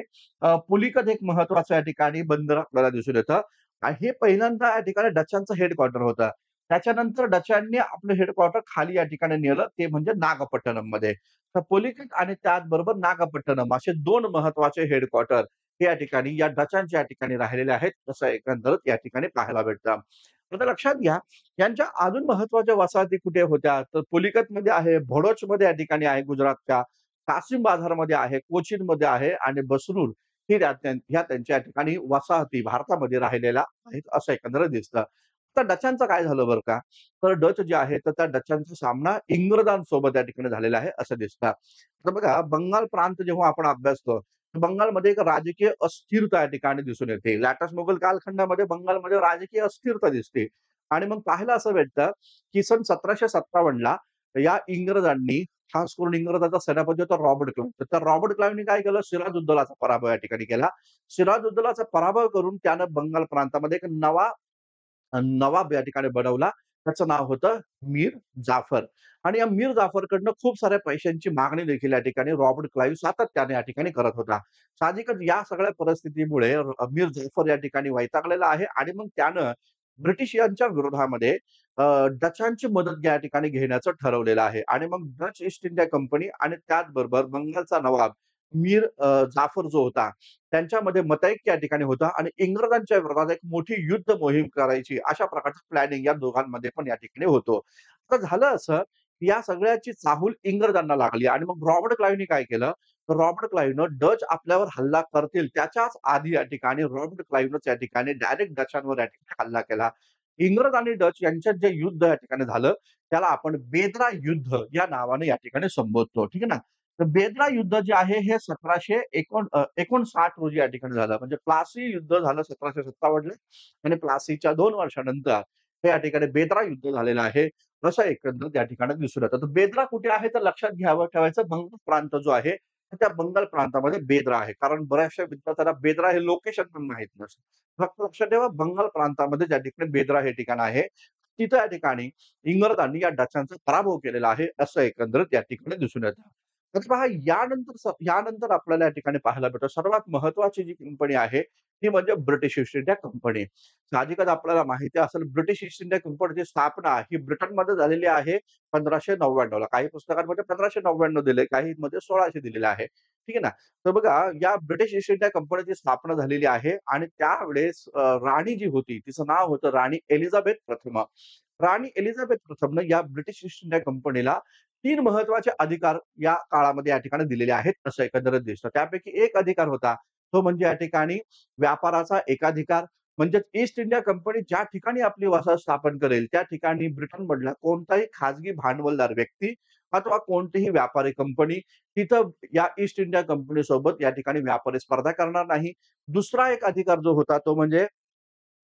पुलिकत एक महत्वाचं या ठिकाणी बंदर आपल्याला दिसून येतं आणि हे पहिल्यांदा या ठिकाणी डचांचं हेडक्वार्टर होतं. त्याच्यानंतर डचांनी आपलं हेडक्वार्टर खाली या ठिकाणी नेलं, ते म्हणजे नागपट्टणममध्ये. तर पुलिकत आणि त्याचबरोबर नागपट्टणम असे 2 महत्वाचे हेडक्वार्टर हे या ठिकाणी या डचांच्या या ठिकाणी राहिलेले आहेत, असं एकंदरीत या ठिकाणी पाहायला भेटतं. आता लक्षात घ्या, यांच्या अजून महत्त्वाच्या वसाहती कुठे होत्या? तर पुलिकतमध्ये आहे, भोडोचमध्ये या ठिकाणी आहे गुजरातच्या, कासिम बाजारमध्ये आहे, कोचीनमध्ये आहे आणि बसरूर ही ह्या त्यांच्या या ठिकाणी वसाहती भारतामध्ये राहिलेल्या आहेत, असं एकंदरीत दिसतं. आता डचांचं काय झालं बरं का? तर डच जे आहे, तर त्या डचांचा सामना इंग्रजांसोबत या ठिकाणी झालेला आहे, असं दिसतं. तर बघा, बंगाल प्रांत जेव्हा आपण अभ्यासतो, तर बंगालमध्ये एक राजकीय अस्थिरता या ठिकाणी दिसून येते. लाटस मोगल कालखंडामध्ये बंगालमध्ये राजकीय अस्थिरता दिसते. आणि मग पाहायला असं भेटतं, की सन 1757 ला या इंग्रजांनी खास करून इंग्रजाचा सेनापती होता रॉबर्ट क्लाइव्ह. तर त्या रॉबर्ट क्लाइव्हनी काय केलं, सिराजुद्दौलाचा पराभव या ठिकाणी केला. सिराजुद्दौलाचा पराभव करून त्यानं बंगाल प्रांतामध्ये एक नवाब या ठिकाणी बनवला. त्याचं नाव होतं मीर जाफर आणि या मीर जाफरकडनं खूप साऱ्या पैशांची मागणी देखील या ठिकाणी रॉबर्ट क्लाइव्ह सातत्याने या ठिकाणी करत होता. साहजिकच या सगळ्या परिस्थितीमुळे मीर जाफर या ठिकाणी वैतागलेला आहे आणि मग त्यानं ब्रिटिशांच्या विरोधामध्ये डचांची मदत या ठिकाणी घेण्याचं ठरवलेलं आहे आणि मग डच ईस्ट इंडिया कंपनी आणि त्याचबरोबर बंगालचा नवाब मीर जाफर जो होता, त्यांच्यामध्ये मतैक्य या ठिकाणी होता आणि इंग्रजांच्या विरोधात एक मोठी युद्ध मोहीम करायची अशा प्रकारचं प्लॅनिंग या दोघांमध्ये पण या ठिकाणी होतो. आता झालं असं, की या सगळ्याची चाहूल इंग्रजांना लागली आणि मग रॉबर्ट क्लाइव्हनी काय केलं, तर रॉबर्ट क्लाइव्हनं डच आपल्यावर हल्ला करतील त्याच्याच आधी या ठिकाणी रॉबर्ट क्लाइव्हनंच या ठिकाणी डायरेक्ट डचांवर या ठिकाणी हल्ला केला. इंग्रज आणि डच यांच्यात जे युद्ध या ठिकाणी झालं, त्याला आपण बेद्रा युद्ध या नावाने या ठिकाणी संबोधतो. ठीक आहे ना? तर बेद्रा युद्ध जे आहे हे 1759 रोजी या ठिकाणी झालं. म्हणजे प्लासी युद्ध झालं 1757 ला आणि प्लासीच्या 2 वर्षानंतर हे या ठिकाणी बेद्रा युद्ध झालेलं आहे. असं एकंदरीत या ठिकाणी दिसून येतं. तर बेद्रा कुठे आहे तर लक्षात घ्यावं ठेवायचं बंगाल प्रांत जो आहे, तर त्या बंगाल प्रांतामध्ये बेद्रा आहे. कारण बऱ्याचशा विद्यार्थ्यांना बेद्रा हे लोकेशन पण माहीत नसतं. फक्त लक्षात ठेवा बंगाल प्रांतामध्ये ज्या ठिकाणी बेद्रा हे ठिकाण आहे, तिथं या ठिकाणी इंग्रजांनी या डचांचा पराभव केलेला आहे, असं एकंदरीत या ठिकाणी दिसून येतं. तर पहा यानंतर आपल्याला या ठिकाणी पाहायला भेटतं सर्वात महत्त्वाची जी कंपनी आहे, ती म्हणजे ब्रिटिश ईस्ट इंडिया कंपनी. साहजिकच आपल्याला माहिती असेल ब्रिटिश ईस्ट इंडिया कंपनीची स्थापना ही ब्रिटनमध्ये झालेली आहे 1599 ला. काही पुस्तकांमध्ये 1599 दिले, काहींमध्ये 1600 दिलेलं आहे. ठीक आहे ना? तर बघा या ब्रिटिश ईस्ट इंडिया कंपनीची स्थापना झालेली आहे आणि त्यावेळेस राणी जी होती तिचं नाव होतं राणी एलिझाबेथ प्रथम. राणी एलिझाबेथ प्रथमनं या ब्रिटिश ईस्ट इंडिया कंपनीला 3 महत्त्वाचे अधिकार या काळामध्ये या ठिकाणी दिलेले आहेत, असं एकंदरीत दिसतं. त्यापैकी एक अधिकार होता, तो म्हणजे या ठिकाणी व्यापाराचा एकाधिकार. म्हणजेच ईस्ट इंडिया कंपनी ज्या ठिकाणी आपली वसाहत स्थापन करेल, त्या ठिकाणी ब्रिटनमधला कोणताही खाजगी भांडवलदार व्यक्ती अथवा कोणतीही व्यापारी कंपनी तिथं या ईस्ट इंडिया कंपनीसोबत या ठिकाणी व्यापारी स्पर्धा करणार नाही. दुसरा एक अधिकार जो होता, तो म्हणजे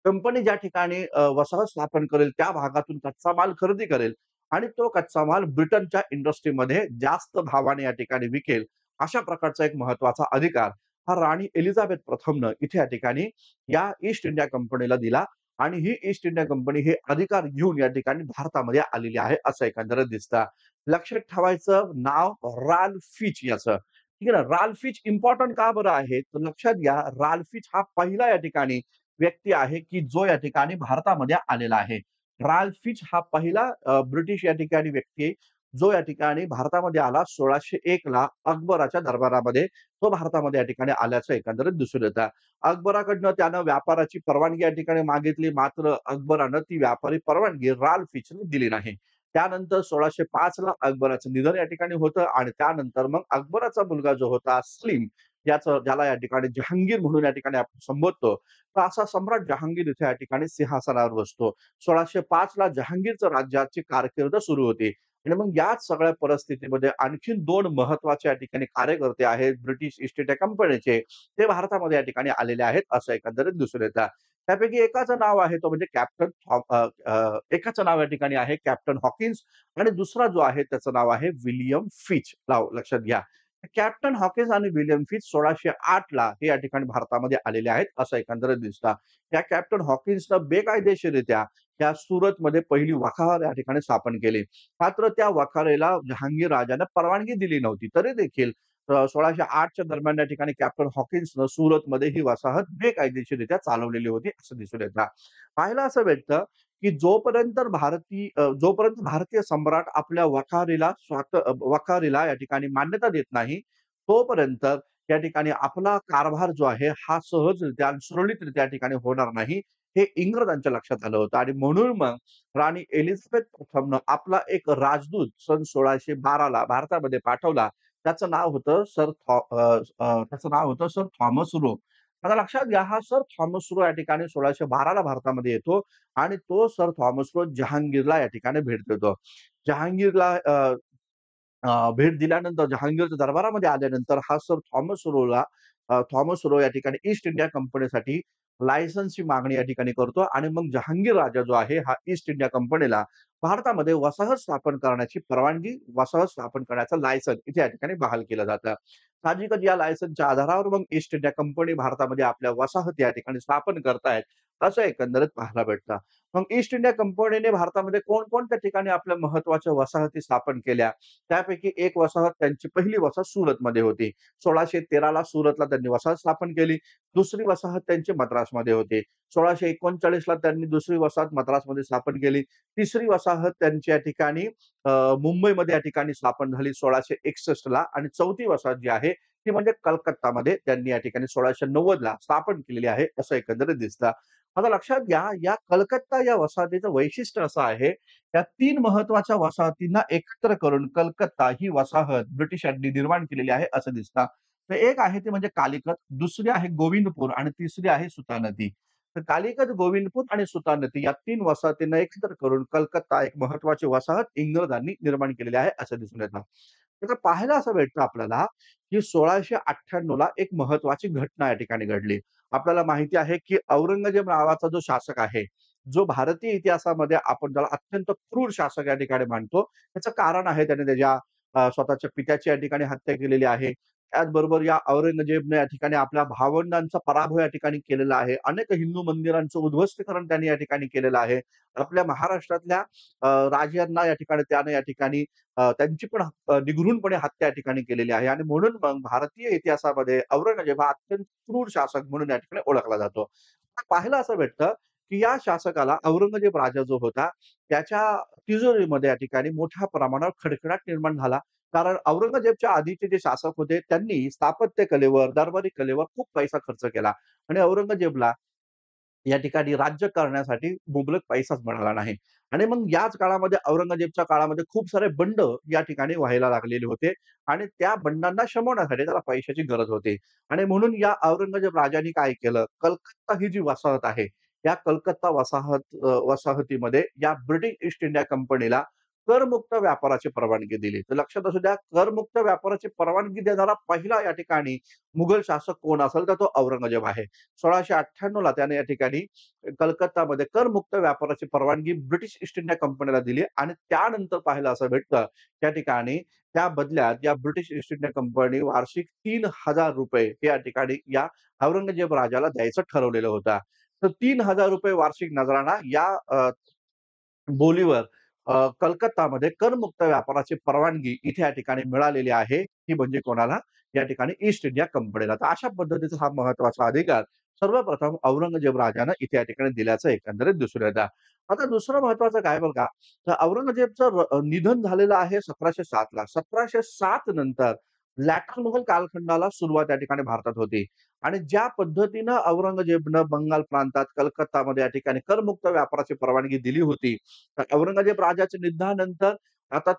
कंपनी ज्या ठिकाणी वसाहत स्थापन करेल, त्या भागातून कच्चा माल खरेदी करेल आणि तो कच्चा माल ब्रिटनच्या इंडस्ट्रीमध्ये जास्त भावाने या ठिकाणी विकेल. अशा प्रकारचा एक महत्त्वाचा अधिकार हा राणी एलिझाबेथ प्रथमनं इथे या ठिकाणी या ईस्ट इंडिया कंपनीला दिला आणि ही ईस्ट इंडिया कंपनी हे अधिकार घेऊन या ठिकाणी भारतामध्ये आलेली आहे, असं एकंदरीत दिसतं. लक्षात ठेवायचं नाव राल्फ फिच याचं. ठीक आहे ना? राल्फ फिच इम्पोर्टंट का बरं आहे? तर लक्षात घ्या राल्फ फिच हा पहिला या ठिकाणी व्यक्ती आहे, की जो या ठिकाणी भारतामध्ये आलेला आहे. राल्फ फिच हा पहिला ब्रिटिश या ठिकाणी व्यक्ती आहे, जो या ठिकाणी भारतामध्ये आला 1601 ला अकबराच्या दरबारामध्ये तो भारतामध्ये या ठिकाणी आल्याचं एकंदरीत दिसून येतं. अकबराकडनं त्यानं व्यापाराची परवानगी या ठिकाणी मागितली, मात्र अकबरानं ती व्यापारी परवानगी राल्फ फिचने दिली नाही. त्यानंतर 1605 ला अकबराचं निधन या ठिकाणी होतं आणि त्यानंतर मग अकबराचा मुलगा जो होता सलीम याचं ज्याला या ठिकाणी जहांगीर म्हणून या ठिकाणी आपण संबोधतो. तर असा सम्राट जहांगीर इथे या ठिकाणी सिंहासनावर बसतो. 1605 ला जहांगीरचं राज्याची कारकीर्द सुरू होते आणि मग याच सगळ्या परिस्थितीमध्ये आणखीन 2 महत्त्वाचे या ठिकाणी कार्यकर्ते आहेत ब्रिटिश ईस्ट इंडिया कंपनीचे. ते भारतामध्ये या ठिकाणी आलेले आहेत, असं एकंदरीत दिसून येतं. त्यापैकी एकाचं नाव आहे तो म्हणजे एकाचं नाव या ठिकाणी आहे कॅप्टन हॉकिन्स आणि दुसरा जो आहे त्याचं नाव आहे विलियम फिच. लक्षात घ्या. कॅप्टन हॉकिन्स आणि विलियम फिच 1608 ला हे या ठिकाणी भारतामध्ये आलेले आहेत, असं एकंदरीत दिसतं. या कॅप्टन हॉकिन्सनं बेकायदेशीररित्या त्या सुरतमध्ये पहिली वखार या ठिकाणी स्थापन केली. मात्र त्या वखारेला जहांगीर राजाने परवानगी दिली नव्हती. तरी देखील 1608 च्या दरम्यान या ठिकाणी कॅप्टन हॉकिन्सनं सुरतमध्ये ही वसाहत बेकायदेशीररित्या चालवलेली होती, असं दिसून येतं. पाहायला असं भेटतं, की जोपर्यंत भारतीय सम्राट आपल्या वखारीला या ठिकाणी मान्यता देत नाही, तोपर्यंत या ठिकाणी आपला कारभार जो आहे, हा सहजरित्या आणि सुरळीतरित्या या ठिकाणी होणार नाही, हे इंग्रजांच्या लक्षात आलं होतं आणि म्हणून मग राणी एलिझाबेथ प्रथमनं आपला एक राजदूत सन 1612 ला भारतामध्ये पाठवला. त्याचं नाव होतं सर थॉमस रो. आता लक्षात घ्या, हा सर थॉमस रो या ठिकाणी 1612 ला भारतामध्ये येतो आणि तो सर थॉमस रो जहांगीरला या ठिकाणी भेट देतो. जहांगीरला भेट दिल्यानंतर जहांगीरच्या दरबारामध्ये आल्यानंतर हा सर थॉमस रो या ठिकाणी ईस्ट इंडिया कंपनीसाठी लायसन्सची मागणी या ठिकाणी करतो आणि मग जहांगीर राजा जो आहे हा ईस्ट इंडिया कंपनीला भारतामध्ये वसाहत स्थापन करण्याची परवानगी, वसाहत स्थापन करण्याचं लायसन इथे या ठिकाणी बहाल केलं जातं. साहजिकच या लायसन्सच्या आधारावर मग ईस्ट इंडिया कंपनी भारतामध्ये आपल्या वसाहती या ठिकाणी स्थापन करतायत, असं एकंदरीत पाहायला भेटतं. मग ईस्ट इंडिया कंपनीने भारतामध्ये कोणकोणत्या ठिकाणी आपल्या महत्त्वाच्या वसाहती स्थापन केल्या? त्यापैकी एक वसाहत त्यांची पहिली वसाहत सुरतमध्ये होती. 1613 ला सुरतला त्यांनी वसाहत स्थापन केली. दुसरी वसाहत त्यांची मद्रासमध्ये होती. 1639 ला त्यांनी दुसरी वसाहत मद्रासमध्ये स्थापन केली. तिसरी वसाहत त्यांची या ठिकाणी अ, मुंबईमध्ये या ठिकाणी स्थापन झाली 1661 ला आणि चौथी वसाहत जी आहे ती म्हणजे कलकत्तामध्ये त्यांनी या ठिकाणी 1690 ला स्थापन केलेली आहे, असं एकंदरीत दिसतं. आता लक्षात घ्या, या कलकत्ता या वसाहतीचं वैशिष्ट्य असं आहे, या 3 महत्त्वाच्या वसाहतींना एकत्र करून कलकत्ता ही वसाहत ब्रिटिशांनी निर्माण केलेली आहे, असं दिसतं. तर एक आहे ते म्हणजे कालिकत, दुसरी आहे गोविंदपूर आणि तिसरी आहे सुता नदी. तर कालिकत, गोविंदपूर आणि सुता नदी या 3 वसाहतींना एकत्र करून कलकत्ता एक महत्त्वाची वसाहत इंग्रजांनी निर्माण केलेली आहे, असं दिसून येतं. तर पाहायला असं भेटतं आपल्याला, की 1698 ला एक महत्त्वाची घटना या ठिकाणी घडली. आपल्याला माहिती आहे, की औरंगजेब नावाचा जो शासक आहे, जो भारतीय इतिहासामध्ये आपण त्याला अत्यंत क्रूर शासक या ठिकाणी मानतो. त्याचं कारण आहे त्याने त्याच्या स्वतःच्या पित्याची या ठिकाणी हत्या केलेली आहे. त्याचबरोबर या औरंगजेबने या ठिकाणी आपल्या भावंडांचा पराभव या ठिकाणी केलेला आहे. अनेक हिंदू मंदिरांचं उद्ध्वस्तीकरण त्यांनी या ठिकाणी केलेलं आहे. आपल्या महाराष्ट्रातल्या राजांना या ठिकाणी त्याने या ठिकाणी त्यांची पण निगूनपणे हत्या या ठिकाणी केलेली आहे आणि म्हणून मग भारतीय इतिहासामध्ये औरंगजेब हा अत्यंत क्रूर शासक म्हणून या ठिकाणी ओळखला जातो. पाहायला असं भेटतं, की या शासकाला औरंगजेब राजा जो होता, त्याच्या तिजोरीमध्ये या ठिकाणी मोठ्या प्रमाणावर खडखडाट निर्माण झाला. कारण औरंगजेबच्या आधीचे जे शासक होते, त्यांनी स्थापत्य कलेवर, दरबारी कलेवर खूप पैसा खर्च केला आणि औरंगजेबला या ठिकाणी राज्य करण्यासाठी मुबलक पैसाच मिळाला नाही. आणि मग याच काळामध्ये औरंगजेबच्या काळामध्ये खूप सारे बंड या ठिकाणी व्हायला लागलेले होते आणि त्या बंडांना शमवण्यासाठी त्याला पैशाची गरज होती. आणि म्हणून या औरंगजेब राजांनी काय केलं, कलकत्ता ही जी वसाहत आहे, या कलकत्ता वसाहतीमध्ये या ब्रिटिश ईस्ट इंडिया कंपनीला करमुक्त व्यापाराची परवानगी दिली. तर लक्षात असू द्या, करमुक्त व्यापाराची परवानगी देणारा पहिला या ठिकाणी मुघल शासक कोण असेल तर तो औरंगजेब आहे. 1698 ला त्याने या ठिकाणी कलकत्तामध्ये करमुक्त व्यापाराची परवानगी ब्रिटिश ईस्ट इंडिया कंपनीला दिली आणि त्यानंतर पाहायला असं भेटतं, त्या ठिकाणी त्या बदल्यात या ब्रिटिश ईस्ट इंडिया कंपनी वार्षिक ₹3000 हे या ठिकाणी या औरंगजेब राजाला द्यायचं ठरवलेलं होतं. तर ₹3000 वार्षिक नजराणा या बोलीवर कलकत्तामध्ये करमुक्त व्यापाराची परवानगी इथे या ठिकाणी मिळालेली आहे. ती म्हणजे कोणाला? या ठिकाणी ईस्ट इंडिया कंपनीला. तर अशा पद्धतीचा हा महत्त्वाचा अधिकार सर्वप्रथम औरंगजेब राजानं इथे या ठिकाणी दिल्याचं एकंदरीत दिसून येतं. आता दुसरं महत्त्वाचं काय बरं का? तर औरंगजेबचं निधन झालेलं आहे 1707 ला. 1707 नंतर लॅटर मुघल कालखंडाला सुरुवात या ठिकाणी भारतात होती. आणि ज्या पद्धतीनं औरंगजेबनं बंगाल प्रांतात, कलकत्तामध्ये या ठिकाणी करमुक्त व्यापाराची परवानगी दिली होती. तर औरंगजेब राजाच्या निधनानंतर आता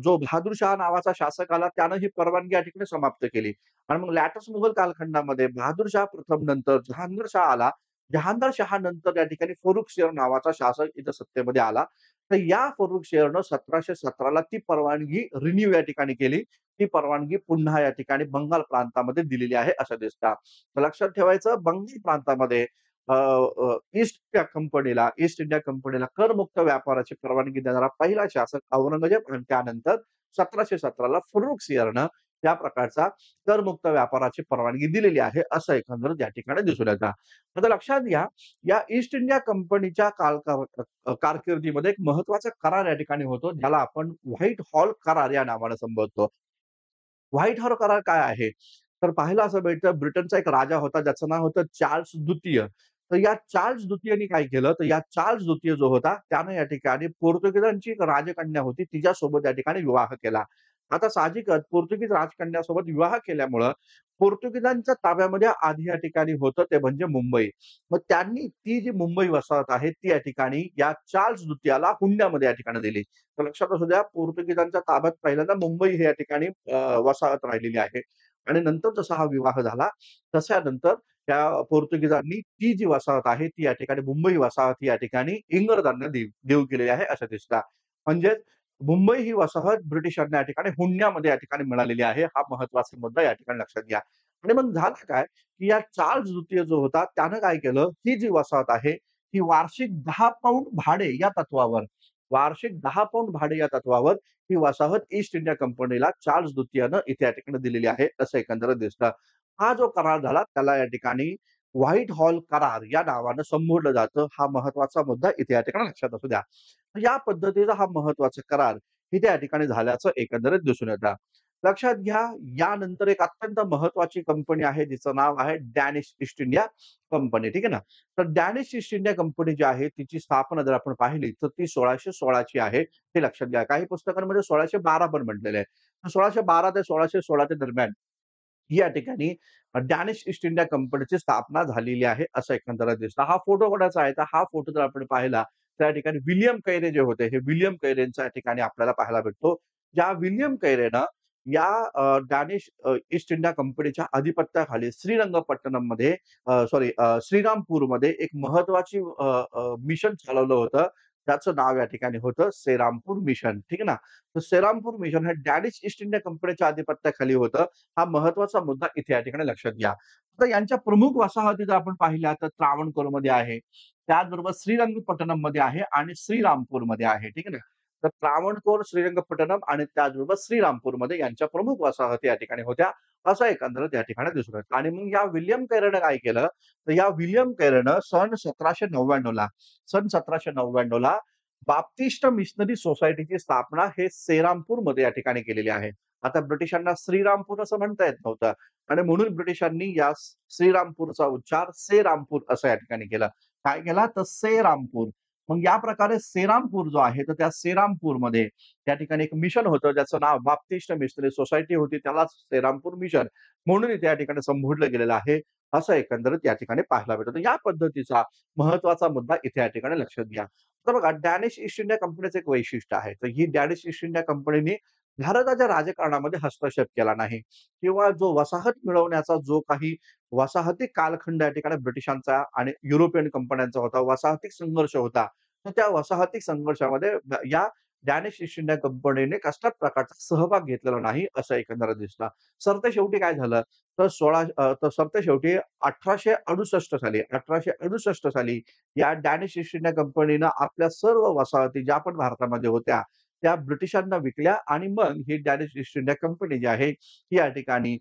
जो बहादूरशाह नावाचा शासक आला त्यानं ही परवानगी या ठिकाणी समाप्त केली. आणि मग लॅटस मुघल कालखंडामध्ये बहादूरशाह प्रथम नंतर जहांगीरशाह आला. जहांगीरशाह नंतर या ठिकाणी फर्रुखशेर नावाचा शासक इथं सत्तेमध्ये आला. तर या फर्रुखशेरनं 1717 ला ती परवानगी रिन्यू या ठिकाणी केली. ती परवानगी पुन्हा या ठिकाणी बंगाल प्रांतामध्ये दिलेली आहे असं दिसतं. तर लक्षात ठेवायचं बंगाल प्रांतामध्ये ईस्ट इंडिया कंपनीला करमुक्त व्यापाराची परवानगी देणारा पहिला शासक औरंगजेब आणि त्यानंतर 1717 ला फर्रुखसिंहनं त्या प्रकारचा करमुक्त व्यापाराची परवानगी दिलेली आहे, असं एकंदरीत या ठिकाणी दिसून येतं. आता लक्षात घ्या, या ईस्ट इंडिया कंपनीच्या कारकिर्दीमध्ये एक महत्त्वाचा करार या ठिकाणी होतो, ज्याला आपण व्हाईट हॉल करार या नावाने संबोधतो. व्हाईट हॉर करार काय आहे? तर पाहायला असं भेटतं ब्रिटनचा एक राजा होता ज्याचं नाव होतं चार्ल्स द्वितीय. तर या चार्ल्स द्वितीयनी काय केलं, तर या चार्ल्स द्वितीय जो होता त्यानं या ठिकाणी पोर्तुगीजांची एक राजकन्या होती तिच्यासोबत या ठिकाणी विवाह केला. आता साहजिकच पोर्तुगीज राजकन्यासोबत विवाह केल्यामुळं पोर्तुगीजांच्या ताब्यामध्ये आधी या ठिकाणी होतं ते म्हणजे मुंबई. मग त्यांनी ती जी मुंबई वसाहत आहे ती या ठिकाणी या चार्ल्स द्वितीयाला हुंड्यामध्ये या ठिकाणी दिली. तर लक्षात असू द्या पोर्तुगीजांच्या ताब्यात पहिल्यांदा मुंबई हे या ठिकाणी वसाहत राहिलेली आहे आणि नंतर जसा हा विवाह झाला, तशानंतर त्या पोर्तुगीजांनी ती जी वसाहत आहे, ती या ठिकाणी मुंबई वसाहत ही या ठिकाणी इंग्रजांना देऊ केलेली आहे असं दिसतं. म्हणजेच मुंबई ही वसाहत ब्रिटिशांना या ठिकाणी हुंड्यामध्ये या ठिकाणी मिळालेली आहे. हा महत्त्वाचा मुद्दा या ठिकाणी लक्षात घ्या. आणि मग झालं काय, की या चार्ल्स द्वितीय जो होता त्यानं काय केलं, ही जी वसाहत आहे, ही वार्षिक 10 पौंड भाडे या तत्वावर, वार्षिक 10 पौंड भाडे या तत्वावर ही वसाहत ईस्ट इंडिया कंपनीला चार्ल्स द्वितीयानं इथे या ठिकाणी दिलेली आहे, असं एकंदरीत दिसतं. हा जो करार झाला त्याला या ठिकाणी व्हाईट हॉल करार या नावानं संबोधलं जातं. हा महत्त्वाचा मुद्दा इथे या ठिकाणी लक्षात असू द्या. या पद्धतीचा हा महत्त्वाचा करार इथे या ठिकाणी झाल्याचं एकंदरीत दिसून येतं. लक्षात घ्या, यानंतर एक अत्यंत महत्त्वाची कंपनी आहे, जिचं नाव आहे डॅनिश ईस्ट इंडिया कंपनी. ठीक आहे ना? तर डॅनिश ईस्ट इंडिया कंपनी जी आहे, तिची स्थापना जर आपण पाहिली, तर ती 1616 ची आहे. हे लक्षात घ्या. काही पुस्तकांमध्ये 1612 पण म्हटलेलं आहे. 1612 ते 1616 च्या दरम्यान ही या ठिकाणी डॅनिश ईस्ट इंडिया कंपनीची स्थापना झालेली आहे, असं एकंदरीत दिसतं. हा फोटो कोणाचा आहे? तर हा फोटो जर आपण पाहिला, त्या ठिकाणी विल्यम कैरे जे होते, हे विल्यम कैरेंचा या ठिकाणी आपल्याला पाहायला भेटतो. ज्या विल्यम कैरेनं या डॅनिश ईस्ट इंडिया कंपनीच्या अधिपत्याखाली श्रीरंगपट्टणममध्ये श्रीरामपूरमध्ये एक महत्त्वाची मिशन चालवलं होतं. त्याचं नाव या ठिकाणी होतं सेरामपूर मिशन. ठीक आहे ना? तर सेरामपूर मिशन हे डॅनिश ईस्ट इंडिया कंपनीच्या अधिपत्याखाली होतं. हा महत्त्वाचा मुद्दा इथे या ठिकाणी लक्षात घ्या. आता यांच्या प्रमुख वसाहती जर आपण पाहिल्या तर त्रावणकोरमध्ये आहे. त्याचबरोबर श्रीरंगपट्टणममध्ये आहे आणि श्रीरामपूरमध्ये आहे. ठीक आहे ना. तर त्रावणकोर, श्रीरंगपट्टणम आणि त्याचबरोबर श्रीरामपूरमध्ये यांच्या प्रमुख वसाहती या ठिकाणी होत्या. असं एकंदरीत या ठिकाणी दिसून येतं. आणि मग या विल्यम कैरेनं काय केलं, तर या विल्यम कैरेनं सन 1799 ला बाप्तिस्ट मिशनरी सोसायटीची स्थापना हे सेरामपूरमध्ये या ठिकाणी केलेली आहे. आता ब्रिटिशांना श्रीरामपूर असं म्हणता येत नव्हतं आणि म्हणून ब्रिटिशांनी या श्रीरामपूरचा उच्चार सेरामपूर असं या ठिकाणी केला. काय केला? तर सेरामपूर. मग या प्रकारे सेरामपूर जो आहे, तर त्या सेरामपूरमध्ये त्या ठिकाणी एक मिशन होतं, ज्याचं नाव बाप्तिस्ट मिशनरी सोसायटी होती. त्यालाच सेरामपूर मिशन म्हणून इथे या ठिकाणी संबोधलं गेलेलं आहे. असं एकंदरीत या ठिकाणी पाहायला भेटतं. तर या पद्धतीचा महत्त्वाचा मुद्दा इथे या ठिकाणी लक्षात घ्या. तर बघा डॅनिश ईस्ट इंडिया कंपनीचं एक वैशिष्ट्य आहे. तर ही डॅनिश ईस्ट इंडिया कंपनीने भारताच्या राजकारणामध्ये हस्तक्षेप केला नाही किंवा जो वसाहत मिळवण्याचा जो काही वसाहती कालखंड या ठिकाणी ब्रिटिशांचा आणि युरोपियन कंपन्यांचा होता, वसाहती संघर्ष होता. तर त्या वसाहती संघर्षामध्ये या डॅनिश ईस्ट इंडिया कंपनीने कसल्याच प्रकारचा सहभाग घेतलेला नाही, असं एकंदरीत दिसतं. सरतेशेवटी काय झालं, तर सरतेशेवटी 1868 साली या डॅनिश ईस्ट इंडिया कंपनीनं आपल्या सर्व वसाहती ज्या पण भारतामध्ये होत्या, त्या ब्रिटिशांना विकल्या आणि मग ही डॅनिश ईस्ट इंडिया कंपनी जी आहे, ही या ठिकाणी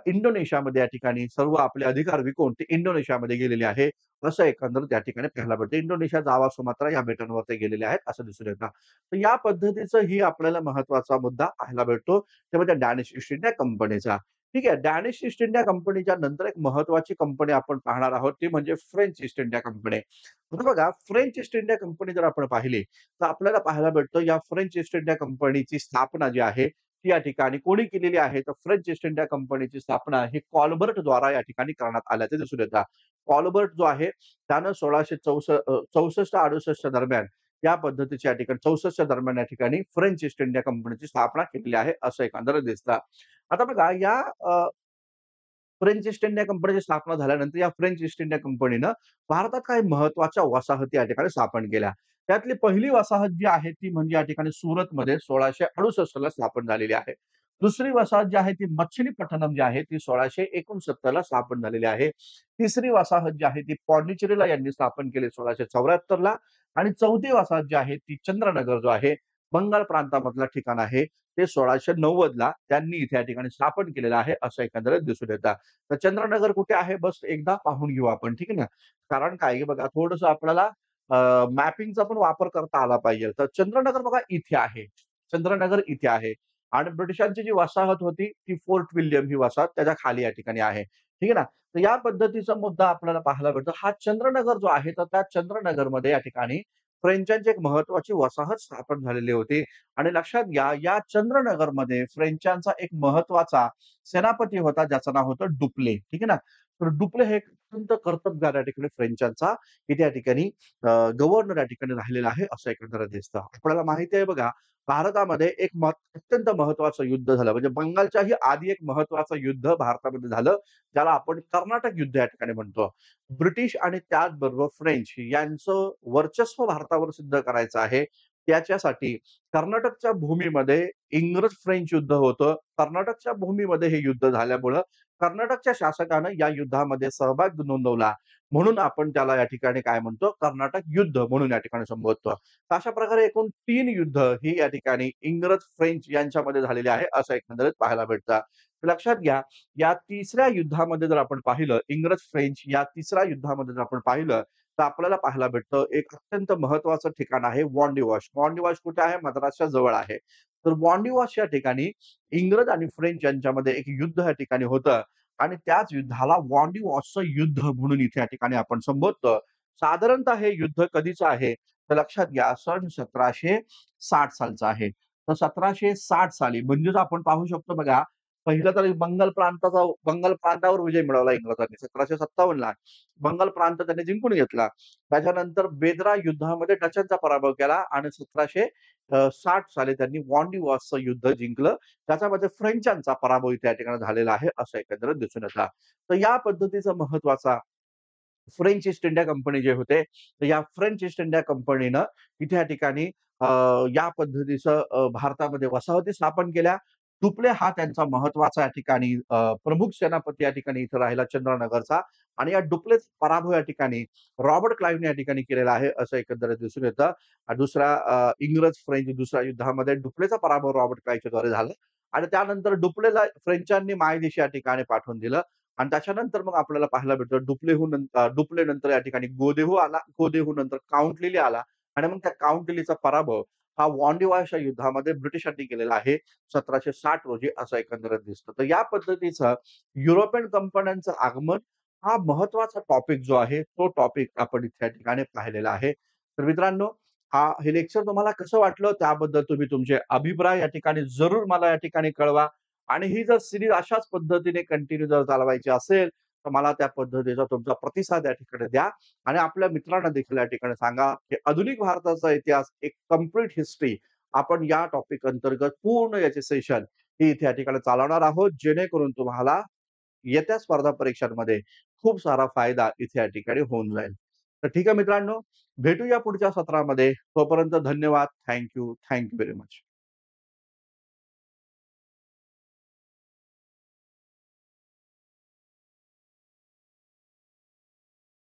इंडोनेशियामध्ये या ठिकाणी सर्व आपले अधिकार विकून ती इंडोनेशियामध्ये गेलेली आहे. असं एकंदरीत या ठिकाणी पाहायला भेटतं. इंडोनेशिया, जावा, सुमात्रा या बेटांवर ते गेलेले आहेत, असं दिसून येतं. तर या पद्धतीचं ही आपल्याला महत्त्वाचा मुद्दा पाहायला भेटतो, ते म्हणजे डॅनिश ईस्ट इंडिया कंपनीचा. ठीक आहे. डॅनिश ईस्ट इंडिया कंपनीच्या नंतर एक महत्त्वाची कंपनी आपण पाहणार आहोत, ती म्हणजे फ्रेंच ईस्ट इंडिया कंपनी. आता बघा, फ्रेंच ईस्ट इंडिया कंपनी जर आपण पाहिली, तर आपल्याला पाहायला भेटतं या फ्रेंच ईस्ट इंडिया कंपनीची स्थापना जी आहे, ती या ठिकाणी कोणी केलेली आहे? तर फ्रेंच ईस्ट इंडिया कंपनीची स्थापना ही कॉल्बर्टद्वारा या ठिकाणी करण्यात आल्याचे दिसून येतं. कॉल्बर्ट जो आहे, त्यानं 1664-68 दरम्यान या पद्धतीच्या या ठिकाणी 64 च्या दरम्यान या ठिकाणी फ्रेंच ईस्ट इंडिया कंपनीची स्थापना केलेली आहे, असं एकंदरीत दिसतं. आता बघा या फ्रेंच ईस्ट इंडिया कंपनीची स्थापना झाल्यानंतर या फ्रेंच ईस्ट इंडिया कंपनीनं भारतात काही महत्त्वाच्या वसाहती या ठिकाणी स्थापन केल्या. त्यातली पहिली वसाहत जी आहे ती म्हणजे या ठिकाणी सुरतमध्ये 1668 ला स्थापन झालेली आहे. दुसरी वसाहत जी आहे ती मच्छलीपट्टणम जी आहे ती 1669 ला स्थापन झालेली आहे. तिसरी वसाहत जी आहे ती पॉंडिचेरीला यांनी स्थापन केली 1674 ला आणि चौथी वसाहत जी आहे ती चंद्रनगर जो आहे, बंगाल प्रांतामधलं ठिकाण आहे. ते 1690 ला त्यांनी इथे या ठिकाणी स्थापन केलेलं आहे, असं एकंदरीत दिसून येतं. तर चंद्रनगर कुठे आहे बस एकदा पाहून घेऊ आपण, ठीक आहे ना. कारण काय आहे बघा थोडंसं आपल्याला मॅपिंगचा पण वापर करता आला पाहिजे. तर चंद्रनगर बघा इथे आहे. चंद्रनगर इथे आहे आणि ब्रिटिशांची जी वसाहत होती ती फोर्ट विल्यम ही वसाहत त्याच्या खाली या ठिकाणी आहे. ठीक आहे ना. तर या पद्धतीचा मुद्दा आपल्याला पाहायला भेटतो. हा चंद्रनगर जो आहे तर त्या चंद्रनगरमध्ये या ठिकाणी फ्रेंचांची एक महत्त्वाची वसाहत स्थापन झालेली होती. आणि लक्षात घ्या, या चंद्रनगरमध्ये फ्रेंचांचा एक महत्त्वाचा सेनापती होता, ज्याचं नाव होतं डुप्ले. ठीक आहे ना. तर डुप्ले हे एक अत्यंत कर्तबगार या ठिकाणी फ्रेंचांचा इथे या ठिकाणी गव्हर्नर या ठिकाणी राहिलेला आहे, असं एकंदरीत दिसतं. आपल्याला माहिती आहे बघा, भारतामध्ये एक अत्यंत महत्त्वाचं युद्ध झालं. म्हणजे बंगालच्याही आधी एक महत्त्वाचं युद्ध भारतामध्ये झालं, ज्याला आपण कर्नाटक युद्ध या ठिकाणी म्हणतो. ब्रिटिश आणि त्याचबरोबर फ्रेंच यांचं वर्चस्व भारतावर सिद्ध करायचं आहे. त्याच्यासाठी कर्नाटकच्या भूमीमध्ये इंग्रज-फ्रेंच युद्ध होतं. कर्नाटकच्या भूमीमध्ये हे युद्ध झाल्यामुळं कर्नाटकच्या शासकानं या युद्धामध्ये सहभाग नोंदवला. म्हणून आपण त्याला या ठिकाणी काय म्हणतो, कर्नाटक युद्ध म्हणून या ठिकाणी संबोधतो. तर अशा प्रकारे एकूण 3 युद्ध ही या ठिकाणी इंग्रज-फ्रेंच यांच्यामध्ये झालेली आहे, असं एकंदरीत पाहायला भेटतं. लक्षात घ्या, या तिसऱ्या युद्धामध्ये जर आपण पाहिलं, इंग्रज-फ्रेंच या तिसऱ्या युद्धामध्ये जर आपण पाहिलं, तर आपल्याला पाहायला भेटतं एक अत्यंत महत्त्वाचं ठिकाण आहे वॉन्डिवॉश. वॉन्डिवॉश कुठे आहे? मद्रासच्या जवळ आहे. तर वॉन्डिवॉश या ठिकाणी इंग्रज आणि फ्रेंच यांच्यामध्ये एक युद्ध या ठिकाणी होतं आणि त्याच युद्धाला वॉन्डिवॉशचं युद्ध म्हणून इथे या ठिकाणी आपण संबोधतो. साधारणतः हे युद्ध कधीचं आहे? तर लक्षात घ्या सन 1760 सालचं आहे. तर 1760 साली म्हणजेच आपण पाहू शकतो बघा, पहिलं तर बंगाल प्रांतावर विजय मिळवला इंग्रजांनी 1757 ला. बंगाल प्रांत त्यांनी जिंकून घेतला. त्याच्यानंतर बेदरा युद्धामध्ये डचांचा पराभव केला आणि 1760 साली त्यांनी वॉन्डिवॉसचं युद्ध जिंकलं. त्याच्यामध्ये फ्रेंचांचा पराभव इथे या ठिकाणी झालेला आहे, असं एकंदरीत दिसून येतं. तर या पद्धतीचा महत्त्वाचा फ्रेंच ईस्ट इंडिया कंपनी जे होते, तर या फ्रेंच ईस्ट इंडिया कंपनीनं इथे या ठिकाणी अ, या पद्धतीचं भारतामध्ये वसाहती स्थापन केल्या. डुप्ले हा त्यांचा महत्त्वाचा या ठिकाणी प्रमुख सेनापती या ठिकाणी इथं राहिला चंद्रनगरचा आणि या डुप्लेचा पराभव या ठिकाणी रॉबर्ट क्लाइव्हने या ठिकाणी केलेला आहे, असं एकंदरीत दिसून येतं. इंग्रज-फ्रेंच दुसऱ्या युद्धामध्ये डुप्लेचा पराभव रॉबर्ट क्लाइव्हच्या द्वारे झाला आणि त्यानंतर डुप्लेला फ्रेंचांनी मायदेशी या ठिकाणी पाठवून दिलं. आणि त्याच्यानंतर मग आपल्याला पाहायला भेटतं डुप्ले नंतर या ठिकाणी गोदेहू आला. गोदेहू नंतर काउंट लिली आला आणि मग त्या काउंट लिलीचा पराभव हा वॉन्डिवायच्या युद्धामध्ये ब्रिटिशांनी केलेला आहे 1760 रोजी असं एकंदरीत दिसतं. तर या पद्धतीचं युरोपियन कंपन्यांचं आगमन हा महत्वाचा टॉपिक जो आहे, तो टॉपिक आपण इथे या ठिकाणी पाहिलेला आहे. तर मित्रांनो, हे लेक्चर तुम्हाला कसं वाटलं त्याबद्दल तुम्ही तुमचे अभिप्राय या ठिकाणी जरूर मला या ठिकाणी कळवा. आणि ही जर सीरीज अशाच पद्धतीने कंटिन्यू जर चालवायची असेल, तर मला त्या पद्धतीचा तुमचा प्रतिसाद या ठिकाणी द्या आणि आपल्या मित्रांना देखील या ठिकाणी सांगा, की आधुनिक भारताचा इतिहास एक कंप्लीट हिस्ट्री आपण या टॉपिक अंतर्गत पूर्ण याचे सेशन हे इथे या ठिकाणी चालवणार आहोत, जेणेकरून तुम्हाला येत्या स्पर्धा परीक्षांमध्ये खूप सारा फायदा इथे या ठिकाणी होऊन जाईल. तर ठीक आहे मित्रांनो, भेटूया पुढच्या सत्रामध्ये. तोपर्यंत धन्यवाद. Thank you. Very much.